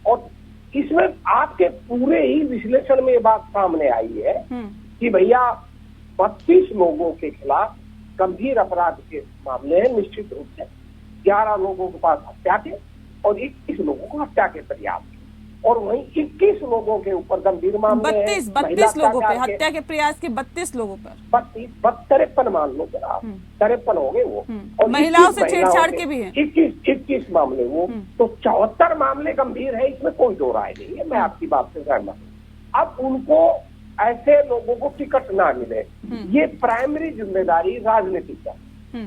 D: और इसमें आपके पूरे ही विश्लेषण में ये बात सामने आई है कि भैया 32 लोगों के खिलाफ गंभीर अपराध के मामले हैं, निश्चित रूप से 11 लोगों के पास हत्या के और 21 लोगों को हत्या के प्रयास के, और वहीं 21 लोगों के ऊपर गंभीर मामले
A: 32 लोगों पे हत्या के प्रयास के 32 लोगों पर
D: 53 मान लो फिर आप, 53 हो गए वो, और
A: महिलाओं से छेड़छाड़ के भी हैं
D: 21 मामले वो, तो 74 मामले गंभीर है, इसमें कोई दो राय नहीं है, मैं आपकी बात से सहमत हूँ। अब उनको ऐसे लोगों को टिकट ना मिले, ये प्राइमरी जिम्मेदारी राजनीतिक है।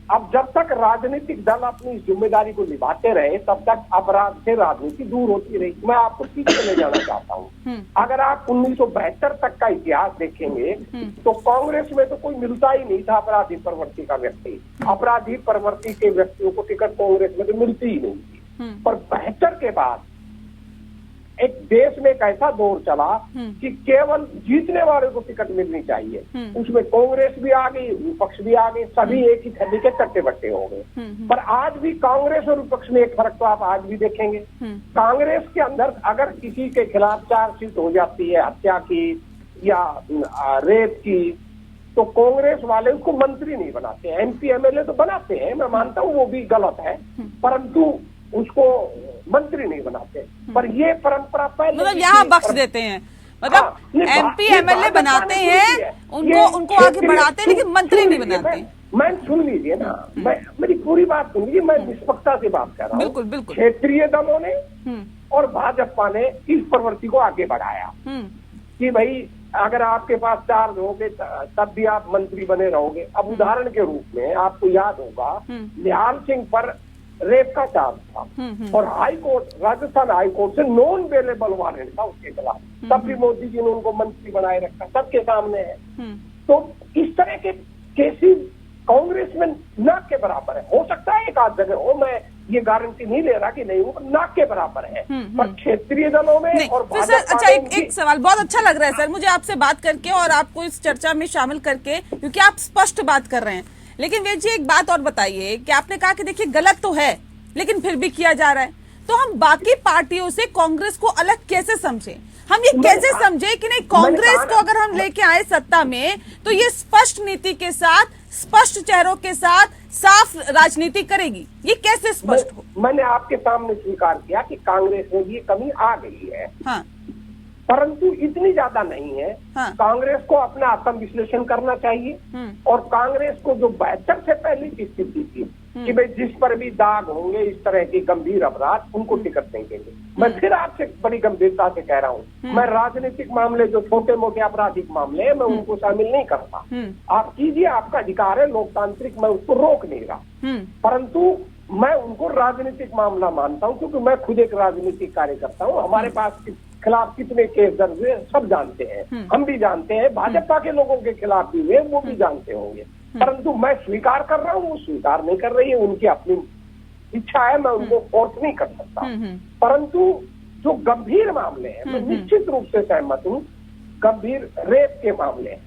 D: अब जब तक राजनीतिक दल अपनी इस जिम्मेदारी को निभाते रहे तब तक अपराध से राजनीति दूर होती रही। मैं आपको पीछे ले जाना चाहता हूँ। अगर आप 1972 तक का इतिहास देखेंगे तो कांग्रेस में तो कोई मिलता ही नहीं था अपराधी प्रवृत्ति का व्यक्ति। अपराधी प्रवृत्ति के व्यक्तियों को टिकट कांग्रेस में तो मिलती ही नहीं थी। पर 72 के बाद एक देश में एक ऐसा दौर चला कि केवल जीतने वाले को टिकट मिलनी चाहिए। उसमें कांग्रेस भी आ गई, विपक्ष भी आ गए, सभी एक ही थैली के चट्टे बट्टे हो गए। पर आज भी कांग्रेस और विपक्ष में एक फर्क तो आप आज भी देखेंगे। कांग्रेस के अंदर अगर किसी के खिलाफ चार्जशीट हो जाती है हत्या की या रेप की, तो कांग्रेस वाले उसको मंत्री नहीं बनाते हैं, MP MLA तो बनाते हैं, मैं मानता हूँ वो भी गलत है, परंतु उसको मंत्री नहीं बनाते। पर ये परंपरा पहले
A: मतलब यहाँ बख्श देते हैं, मतलब MP MLA बनाते हैं, उनको आगे बढ़ाते हैं, लेकिन मंत्री नहीं बनाते।
D: मैं सुन लीजिए ना, मेरी पूरी बात सुन लीजिए, मैं निष्पक्षता से बात कर रहा हूँ।
A: बिल्कुल बिल्कुल।
D: क्षेत्रीय दलों ने और भाजपा ने इस प्रवृत्ति को आगे बढ़ाया कि भाई अगर आपके पास चार्ज होगे तब भी आप मंत्री बने रहोगे। अब उदाहरण के रूप में आपको याद होगा निहाल सिंह पर रेप का चार्ज था और high court, Rajasthan high court से नॉन बेलेबल वारंट था उसके खिलाफ, तब भी मोदी जी ने उनको मंत्री बनाए रखा, सबके सामने है। तो इस तरह के केसेस कांग्रेस में नाक के बराबर है। हो सकता है एक आध जगह हो, मैं ये गारंटी नहीं ले रहा कि नहीं हो, नाक के बराबर है, पर क्षेत्रीय दलों में और
A: फिर सर अच्छा एक सवाल, बहुत अच्छा लग रहा है सर मुझे आपसे बात करके और आपको इस चर्चा में शामिल करके, क्योंकि आप स्पष्ट बात कर रहे हैं। लेकिन वेद जी एक बात और बताइए कि आपने कहा कि देखिए गलत तो है लेकिन फिर भी किया जा रहा है, तो हम बाकी पार्टियों से कांग्रेस को अलग कैसे समझें? हम ये कैसे समझे कि नहीं कांग्रेस को अगर हम लेके आए सत्ता में तो ये स्पष्ट नीति के साथ, स्पष्ट चेहरों के साथ साफ राजनीति करेगी, ये कैसे स्पष्ट हो?
D: मैंने आपके सामने स्वीकार किया कि कांग्रेस में ये कमी आ गई है, हाँ, परंतु इतनी ज्यादा नहीं है। हाँ। कांग्रेस को अपना आत्म विश्लेषण करना चाहिए और कांग्रेस को जो 72 से पहले की स्थिति थी कि भाई जिस पर भी दाग होंगे इस तरह के गंभीर अपराध, उनको टिकट नहीं देंगे। मैं फिर आपसे बड़ी गंभीरता से कह रहा हूँ, मैं राजनीतिक मामले जो छोटे मोटे आपराधिक मामले हैं मैं उनको शामिल नहीं करता। आप कीजिए, आपका अधिकार है लोकतांत्रिक, मैं उसको रोक नहीं रहा, परंतु मैं उनको राजनीतिक मामला मानता हूँ क्योंकि मैं खुद एक राजनीतिक कार्यकर्ता हूँ। हमारे पास खिलाफ कितने केस दर्ज हुए सब जानते हैं, हम भी जानते हैं, भाजपा के लोगों के खिलाफ भी हुए वो भी जानते होंगे, परंतु मैं स्वीकार कर रहा हूँ, वो स्वीकार नहीं कर रही है, उनकी अपनी इच्छा है, मैं उनको फोर्स नहीं कर सकता। परंतु जो गंभीर मामले हैं मैं निश्चित रूप से सहमत हूँ, गंभीर रेप के मामले हैं,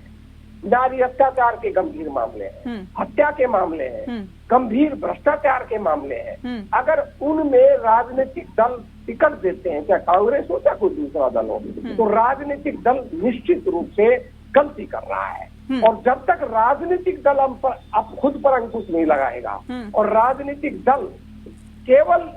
D: नारी अत्याचार के गंभीर मामले हैं, हत्या के मामले हैं, गंभीर भ्रष्टाचार के मामले हैं, अगर उनमें राजनीतिक दल टिकट देते हैं, चाहे कांग्रेस हो चाहे कोई दूसरा दल हो, तो राजनीतिक दल निश्चित रूप से गलती कर रहा है। और जब तक राजनीतिक दल हम पर अब खुद पर अंकुश नहीं लगाएगा और राजनीतिक दल केवल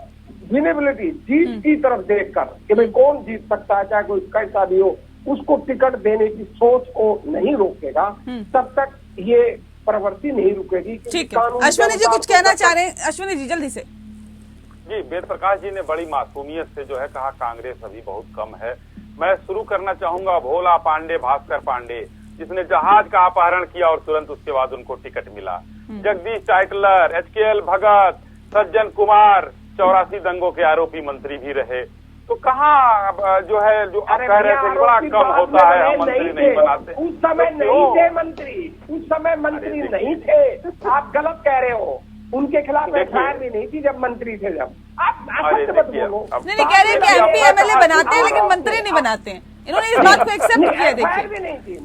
D: विनेबिलिटी, जीत की तरफ देखकर कि भाई कौन जीत सकता है चाहे कोई कैसा भी हो, उसको टिकट देने की सोच को नहीं रोकेगा, तब तक ये प्रवृत्ति नहीं रुकेगी।
A: ठीक है, अश्विनी जी कुछ कहना चाह रहे हैं? अश्विनी जी जल्दी से।
C: जी, वेद प्रकाश जी ने बड़ी मासूमियत से जो है कहा कांग्रेस अभी बहुत कम है। मैं शुरू करना चाहूंगा भोला पांडे, भास्कर पांडे, जिसने जहाज का अपहरण किया और तुरंत उसके बाद उनको टिकट मिला, जगदीश टाइटलर, HKL भगत, सज्जन कुमार 84 दंगों के आरोपी मंत्री भी रहे। तो कहाँ जो है जो आप कह रहे थे बड़ा कम होता है, हम मंत्री नहीं बनाते,
D: उस समय नहीं थे मंत्री, उस समय मंत्री नहीं थे, आप गलत कह रहे हो। उनके खिलाफ FIR भी नहीं थी जब मंत्री थे, जब आप सत्य मत बोलो।
A: नहीं कह रहे कि MP MLA बनाते हैं लेकिन मंत्री नहीं बनाते हैं, इन्होंने इस बात को एक्सेप्ट किया। देखिए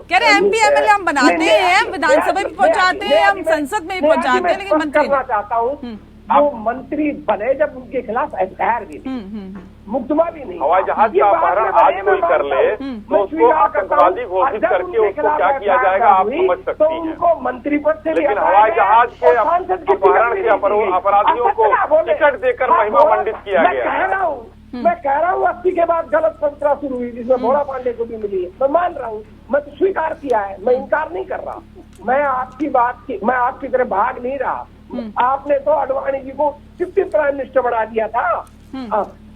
A: कह रहे MP MLA हम बनाते हैं, विधानसभा भी पहुंचाते हैं, हम संसद में भी पहुंचाते हैं, लेकिन मंत्री
D: करना चाहता हूँ वो मंत्री बने जब उनके खिलाफ FIR भी नहीं, मुकदमा भी नहीं।
C: हवाई जहाज का अपहरण आज कोई कर ले तो उसको आतंकवादी घोषित करके उसको क्या किया जाएगा आप समझ सकती हैं।
D: उनको मंत्री पद से,
C: लेकिन हवाई जहाज के अपहरण के अपराधियों को टिकट देकर महिमा मंडित किया गया।
D: मैं कह रहा हूँ 80 के बाद गलत संस्था शुरू हुई जिसमें भोला पांडे को भी मिली है, मैं मान रहा हूँ, मैं तो स्वीकार किया है, मैं इनकार नहीं कर रहा। मैं आपकी बात की, मैं आपकी तरह भाग नहीं रहा। आपने तो अडवाणी जी को डिप्टी प्राइम मिनिस्टर बना दिया था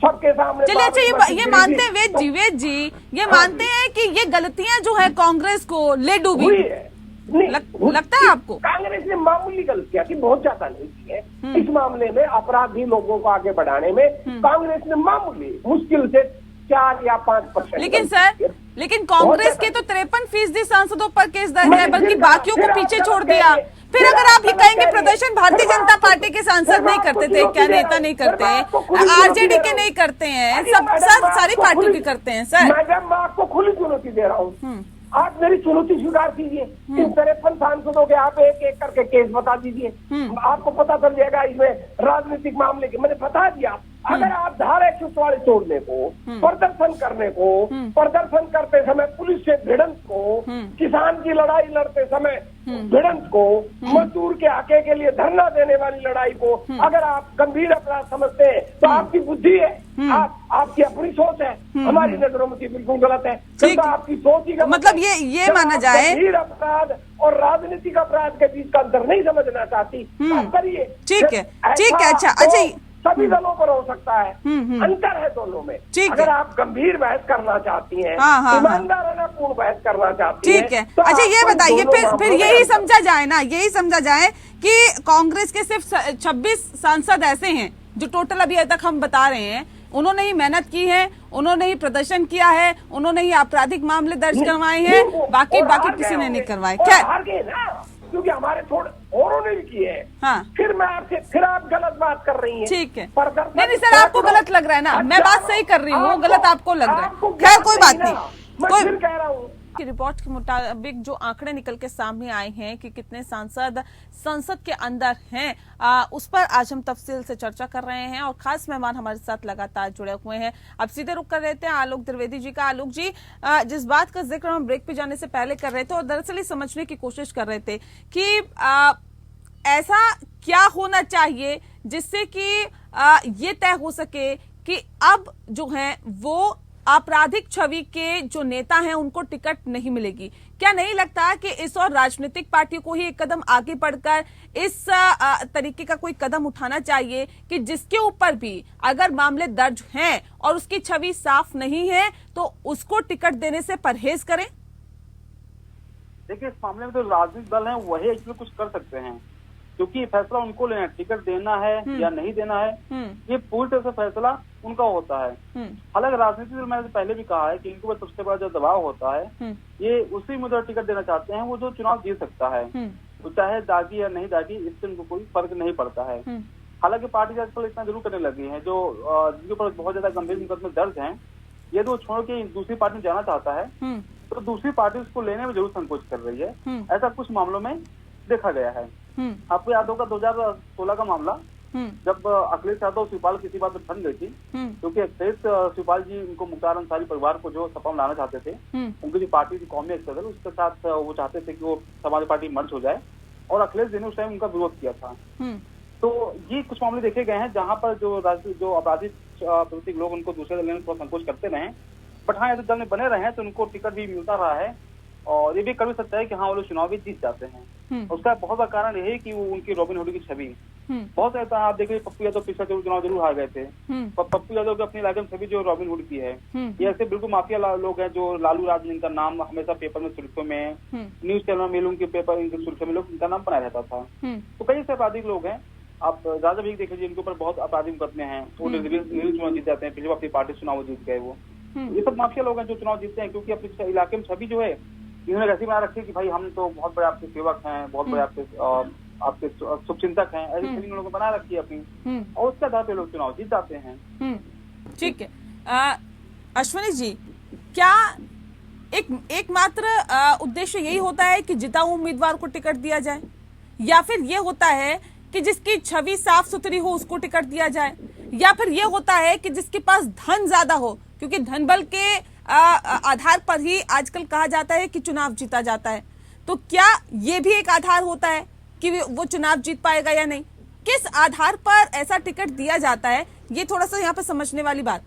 D: सबके सामने।
A: चलिए अच्छा ये मानते हैं वेद जी ये मानते हैं कि ये गलतियां जो है कांग्रेस को ले डूबी है, लगता है आपको?
D: कांग्रेस ने मामूली गलतियां की, बहुत ज्यादा नहीं की है इस मामले में। अपराधी लोगों को आगे बढ़ाने में कांग्रेस ने मामूली, मुश्किल से 4 या 5%।
A: लेकिन कांग्रेस के तो 53% सांसदों पर केस दर्ज है, बल्कि बाकियों को पीछे छोड़ दिया। फिर अगर आप ये कहेंगे प्रदर्शन भारतीय जनता पार्टी के सांसद नहीं करते थे, क्या नेता नहीं करते हैं, RJD के नहीं करते हैं, सब सारी पार्टियों के करते हैं सर।
D: मैडम मैं आपको खुली चुनौती दे रहा हूँ, आप मेरी चुनौती स्वीकार कीजिए। इन 53 सांसदों के आप एक एक करके केस बता दीजिए, आपको पता चल जाएगा इसमें राजनीतिक मामले के। मैंने बता दिया, अगर आप धारा 144 तोड़ने को, प्रदर्शन करने को, प्रदर्शन करते समय पुलिस से भिड़ंत को, किसान की लड़ाई लड़ते समय भिड़ंत को, मजदूर के हक के लिए धरना देने वाली लड़ाई को अगर आप गंभीर अपराध समझते हैं तो आपकी बुद्धि है, आपकी अपनी सोच है, हमारी नजरों में बिल्कुल गलत है। तो आपकी सोच ही
A: मतलब ये माना जाए
D: गंभीर अपराध और राजनीतिक अपराध के बीच का अंतर नहीं समझना चाहती, आप करिए।
A: ठीक है अच्छा
D: सभी दलों पर हो सकता है। अंतर है दोनों में। अगर आप गंभीर बहस करना चाहती हैं, ईमानदाराना पूर्ण बहस करना चाहती हैं,
A: ठीक है। अच्छा ये बताइए, फिर यही समझा जाए ना, यही समझा जाए कि कांग्रेस के सिर्फ 26 सांसद ऐसे हैं जो टोटल अभी तक हम बता रहे हैं, उन्होंने ही मेहनत की है, उन्होंने ही प्रदर्शन किया है, उन्होंने ही आपराधिक मामले दर्ज करवाए हैं, बाकी किसी ने नहीं करवाए। क्या
D: हार गए ना, क्योंकि हमारे थोड़े औरों ने भी किए हैं।
A: हाँ।
D: फिर आप गलत बात कर रही हैं।
A: ठीक है, नहीं सर, आपको गलत लग रहा है ना, मैं बात सही कर रही हूँ, गलत आपको लग रहा है। खैर कोई बात नहीं,
D: मैं फिर कह रहा हूँ
A: की रिपोर्ट के मुताबिक जो आंकड़े निकल के सामने आए हैं कि कितने सांसद संसद के अंदर हैं, उस पर आज हम तफसील से चर्चा कर रहे हैं और खास मेहमान हमारे साथ लगातार जुड़े हुए हैं। अब सीधे रुक कर रहते हैं आलोक द्विवेदी जी का। आलोक जी, जिस बात का जिक्र हम ब्रेक पे जाने से पहले कर रहे थे और दरअसल ये समझने की कोशिश कर रहे थे कि ऐसा क्या होना चाहिए जिससे कि ये तय हो सके कि अब जो है वो आपराधिक छवि के जो नेता हैं उनको टिकट नहीं मिलेगी। क्या नहीं लगता कि इस और राजनीतिक पार्टियों को ही एक कदम आगे बढ़कर इस तरीके का कोई कदम उठाना चाहिए कि जिसके ऊपर भी अगर मामले दर्ज हैं और उसकी छवि साफ नहीं है तो उसको टिकट देने से परहेज करें?
F: देखिए, इस मामले में तो राजनीतिक दल हैं वही एक्चुअली कुछ कर सकते हैं, क्योंकि फैसला उनको लेना है, टिकट देना है या नहीं देना है, ये पूरी तरह से फैसला उनका होता है। हालांकि राजनीति में मैंने पहले भी कहा है कि इनको सबसे बड़ा जो दबाव होता है, ये उसी मुद्दा टिकट देना चाहते हैं वो जो चुनाव जीत सकता है, तो चाहे दागी या नहीं दागी, इससे उनको कोई फर्क नहीं पड़ता है। हालांकि पार्टी आजकल इतना जरूर करने लगी है, जो जिनके ऊपर बहुत ज्यादा गंभीर मुकदमे दर्ज हैं, यदि वो छोड़ के दूसरी पार्टी में जाना चाहता है तो दूसरी पार्टी उसको लेने में जरूर संकोच कर रही है। ऐसा कुछ मामलों में देखा गया है। आपको याद होगा 2016 का मामला, जब अखिलेश यादव शिवपाल किसी बात में फंस गई थी, क्योंकि अखिलेश शिवपाल जी उनको मुख्तार अंसारी परिवार को जो सपा में लाना चाहते थे, उनकी जो पार्टी थी कौमी अक्सर दल, उसके साथ वो चाहते थे कि वो समाजवादी पार्टी मर्ज हो जाए, और अखिलेश जी ने उस टाइम उनका विरोध किया था। तो ये कुछ मामले देखे गए हैं जहां पर जो आपराधिक प्रवृत्ति लोग उनको दूसरे दल में संकोच करते रहे, बट हाँ यदि दल में बने रहे तो उनको टिकट भी मिलता रहा है, और ये भी कर भी सकता है कि हाँ वो लोग चुनाव भी जीत जाते हैं। उसका बहुत बड़ा कारण यही है कि वो उनकी रॉबिन हुड की छवि बहुत ऐसा, आप देखिए पप्पू यादव पिछला चुनाव जरूर हार गए थे, पप्पू यादव की अपने इलाके में छवि जो रॉबिन हुड की है, ये ऐसे बिल्कुल माफिया लोग हैं जो लालू राज, इनका नाम हमेशा पेपर में सुर्खियों में, न्यूज चैनल में उनके पेपर इनके सुर्खियों में लोग इनका नाम बना रहता था। तो कई ऐसे आपराधिक लोग हैं, आप राजा भी देख लीजिए, इनके ऊपर बहुत आपराधिक मुकदमे हैं, वो चुनाव जीत जाते हैं, पिछले अपनी पार्टी चुनाव जीत गए वो। ये सब माफिया लोग हैं जो चुनाव जीतते हैं, क्योंकि अपने इलाके में छवि जो है इन्होंने ऐसी बना रखी है कि भाई हम तो बहुत बड़े आपके सेवक हैं, बहुत बड़े आपके शुभचिंतक हैं, ऐसी छवि लोगों को बना रखी है अपनी, और उसके आधार पर लोग चुनाव जीत जाते हैं।
A: ठीक है, अश्विनी जी, क्या एकमात्र उद्देश्य यही होता है कि जिताऊ उम्मीदवार को टिकट दिया जाए, या फिर ये होता है कि जिसकी छवि साफ सुथरी हो उसको टिकट दिया जाए, या फिर ये होता है कि जिसके पास धन ज्यादा हो, क्योंकि धन बल के आधार पर ही आजकल कहा जाता है कि चुनाव जीता जाता है, तो क्या ये भी एक आधार होता है कि वो चुनाव जीत पाएगा या नहीं? किस आधार पर ऐसा टिकट दिया जाता है, ये थोड़ा सा यहाँ पर समझने वाली बात।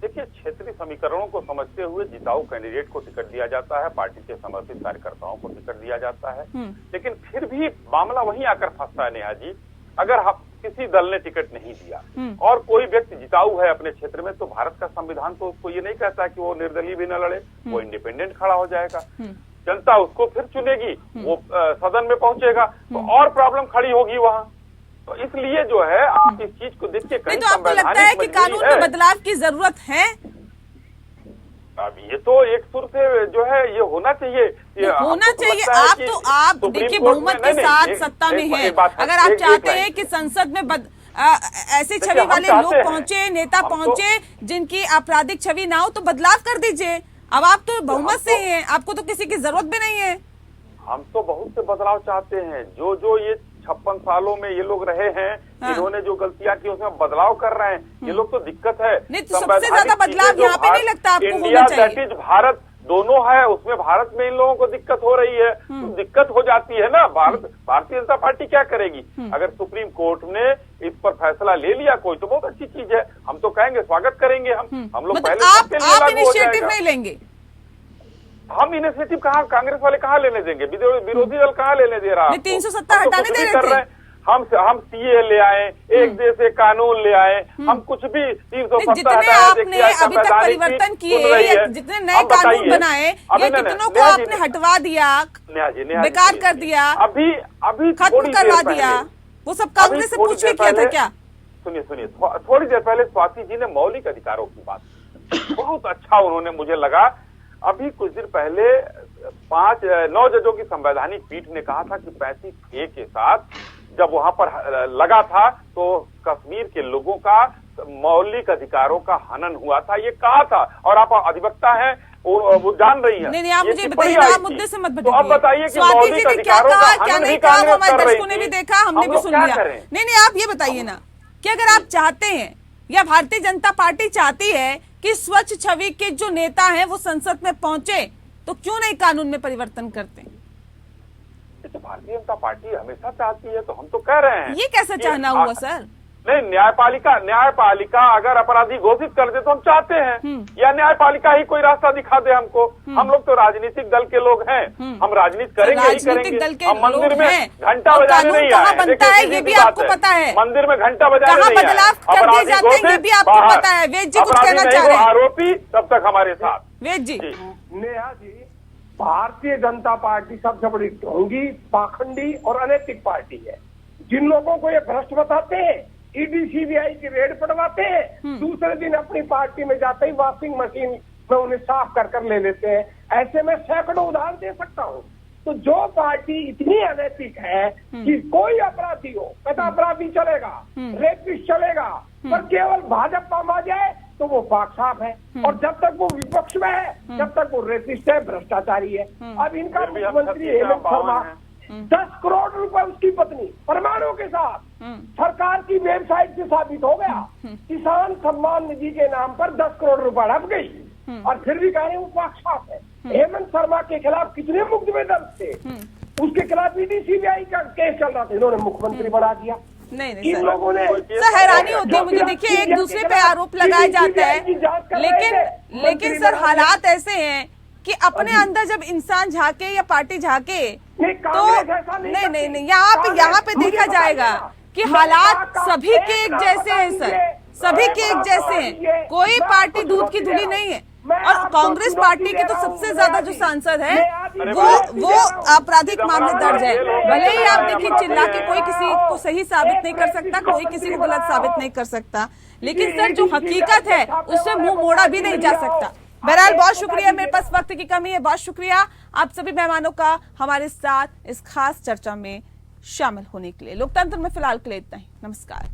C: देखिए, क्षेत्रीय समीकरणों को समझते हुए जिताऊ कैंडिडेट को टिकट दिया जाता है, पार्टी के समर्पित कार्यकर्ताओं को टिकट दिया जाता है, लेकिन फिर भी मामला वहीं आकर फंसता है नेहा जी। अगर हम किसी दल ने टिकट नहीं दिया और कोई व्यक्ति जिताऊ है अपने क्षेत्र में, तो भारत का संविधान तो उसको ये नहीं कहता कि वो निर्दलीय भी न लड़े, वो इंडिपेंडेंट खड़ा हो जाएगा, जनता उसको फिर चुनेगी, वो सदन में पहुंचेगा, तो और प्रॉब्लम खड़ी होगी वहां। तो इसलिए जो है आप इस चीज को देखिए, कहीं
A: तो आपको लगता है कि कानून में बदलाव की जरूरत है?
C: अब ये तो एक सुर से जो है ये होना चाहिए, ये
A: होना चाहिए। आप देखिए बहुमत के साथ सत्ता में है, अगर आप चाहते हैं कि संसद में ऐसे छवि वाले लोग पहुंचे, नेता पहुंचे जिनकी आपराधिक छवि ना हो, तो बदलाव कर दीजिए। अब आप तो बहुमत से ही हैं, आपको तो किसी की जरूरत भी नहीं है।
C: हम तो बहुत से बदलाव चाहते हैं, जो ये 56 सालों में ये लोग रहे हैं, इन्होंने जो गलतियां की उसमें बदलाव कर रहे हैं, ये लोग तो दिक्कत है।
A: नहीं, तो सबसे ज्यादा बदलाव यहाँ पे नहीं लगता आपको होना चाहिए।
C: दैट इज भारत दोनों है, उसमें भारत में इन लोगों को दिक्कत हो रही है, तो दिक्कत हो जाती है ना। भारतीय जनता पार्टी क्या करेगी? अगर सुप्रीम कोर्ट ने इस पर फैसला ले लिया कोई, तो बहुत अच्छी चीज है, हम तो कहेंगे स्वागत करेंगे। हम लोग पहले
A: आप इनिशिएटिव नहीं लेंगे?
C: हम इनिशिएटिव कहाँ, कांग्रेस वाले कहाँ लेने देंगे, विरोधी दल कहाँ लेने दे रहा है?
A: 370 हटाने दे रहे थे।
C: हम सीए ले आए, एक देश एक कानून ले आए, हम कुछ भी 370
A: जितने आपने अभी तक परिवर्तन किए या जितने नए कानून बनाए, ये कितनों को आपने हटवा दिया, बेकार कर दिया,
C: अभी
A: खत्म करवा दिया? वो सब कांग्रेस से पूछ के किया था क्या?
C: सुनिए, थोड़ी देर पहले स्वाति जी ने मौलिक अधिकारों की बात बहुत अच्छा उन्होंने, मुझे लगा अभी कुछ दिन पहले 9 जजों की संवैधानिक पीठ ने कहा था कि 35A के साथ जब वहां पर लगा था तो कश्मीर के लोगों का मौलिक अधिकारों का हनन हुआ था, ये कहा था। और आप अधिवक्ता हैं, वो जान रही है।
A: नहीं, आप मुझे बताइए, आप मुद्दे से मत भटकिए।
C: तो अब बताइए कि
A: स्वाति जी ने क्या कहा, क्या नहीं कहा, वो हमारे
C: कांग्रेस
A: दर्शकों ने भी देखा, हमने भी सुन लिया। नहीं, आप ये बताइए ना कि अगर आप चाहते हैं या भारतीय जनता पार्टी चाहती है कि स्वच्छ छवि के जो नेता हैं वो संसद में पहुंचे, तो क्यों नहीं कानून में परिवर्तन करते?
C: तो भारतीय जनता पार्टी हमेशा चाहती है, तो हम तो कह रहे हैं।
A: ये कैसे चाहना हुआ सर?
C: नहीं, न्यायपालिका अगर अपराधी घोषित कर दे तो हम चाहते हैं, या न्यायपालिका ही कोई रास्ता दिखा दे हमको। हम लोग तो राजनीतिक दल के लोग हैं, हम राजनीति करेंगे ही करेंगे। हम मंदिर में घंटा बजाने नहीं आए,
A: बनता है ये भी आपको पता है।
C: मंदिर में घंटा बजाने
A: कहाँ
C: नहीं आए।
A: बदलाव कर दिए जाते हैं ये भी आपको पता है। वेद जी कुछ कहना चाह रहे हैं?
C: आरोपी तब तक हमारे साथ।
A: वेद जी,
D: नेहा जी, भारतीय जनता पार्टी सबसे बड़ी ढोंगी, पाखंडी और अनैतिक पार्टी है। जिन लोगों को ये भ्रष्ट बताते हैं, ईडी सीबीआई की रेड पड़वाते हैं, दूसरे दिन अपनी पार्टी में जाते ही वॉशिंग मशीन में उन्हें साफ कर ले लेते हैं। ऐसे में सैकड़ों उदाहरण दे सकता हूँ। तो जो पार्टी इतनी अनैतिक है कि कोई अपराधी हो, कहता अपराधी चलेगा, रेपिस्ट चलेगा, पर केवल भाजपा में आ जाए तो वो पाक साफ है। और जब तक वो विपक्ष में है, जब तक वो रेपिस्ट है, भ्रष्टाचारी है। अब इनका मुख्यमंत्री हेमंत शर्मा 10 करोड़ रुपए उसकी पत्नी परमाणु के साथ सरकार की वेबसाइट से साबित हो गया। किसान सम्मान निधि के नाम पर 10 करोड़ रुपए डब गई और फिर भी कह रहे वो पाक साफ है। हेमंत शर्मा के खिलाफ कितने मुकदमे दर्ज थे, उसके खिलाफ ईडी सीबीआई का केस चल रहा था, इन्होंने मुख्यमंत्री बना दिया।
A: नहीं
D: इन लोगों ने
A: सर, हैरानी होती है मुझे। देखिए, एक दूसरे पे आरोप लगाए जाते हैं, लेकिन सर हालात ऐसे हैं कि अपने अंदर जब इंसान झांके या पार्टी झांके तो नहीं, यहाँ पे देखा जाएगा कि हालात सभी के एक जैसे हैं सर, सभी के एक जैसे हैं। कोई पार्टी दूध की धुली नहीं है। और कांग्रेस पार्टी के तो सबसे ज्यादा जो सांसद है वो आपराधिक मामले दर्ज है। भले ही आप देखिए चिल्ला के कोई किसी को सही साबित नहीं कर सकता, कोई किसी को गलत साबित नहीं कर सकता, लेकिन सर जो हकीकत है उससे मुंह मोड़ा भी नहीं जा सकता। बहरहाल बहुत शुक्रिया, मेरे पास वक्त की कमी है। बहुत शुक्रिया आप सभी मेहमानों का हमारे साथ इस खास चर्चा में शामिल होने के लिए। लोकतंत्र में फिलहाल के लिए इतना ही। नमस्कार।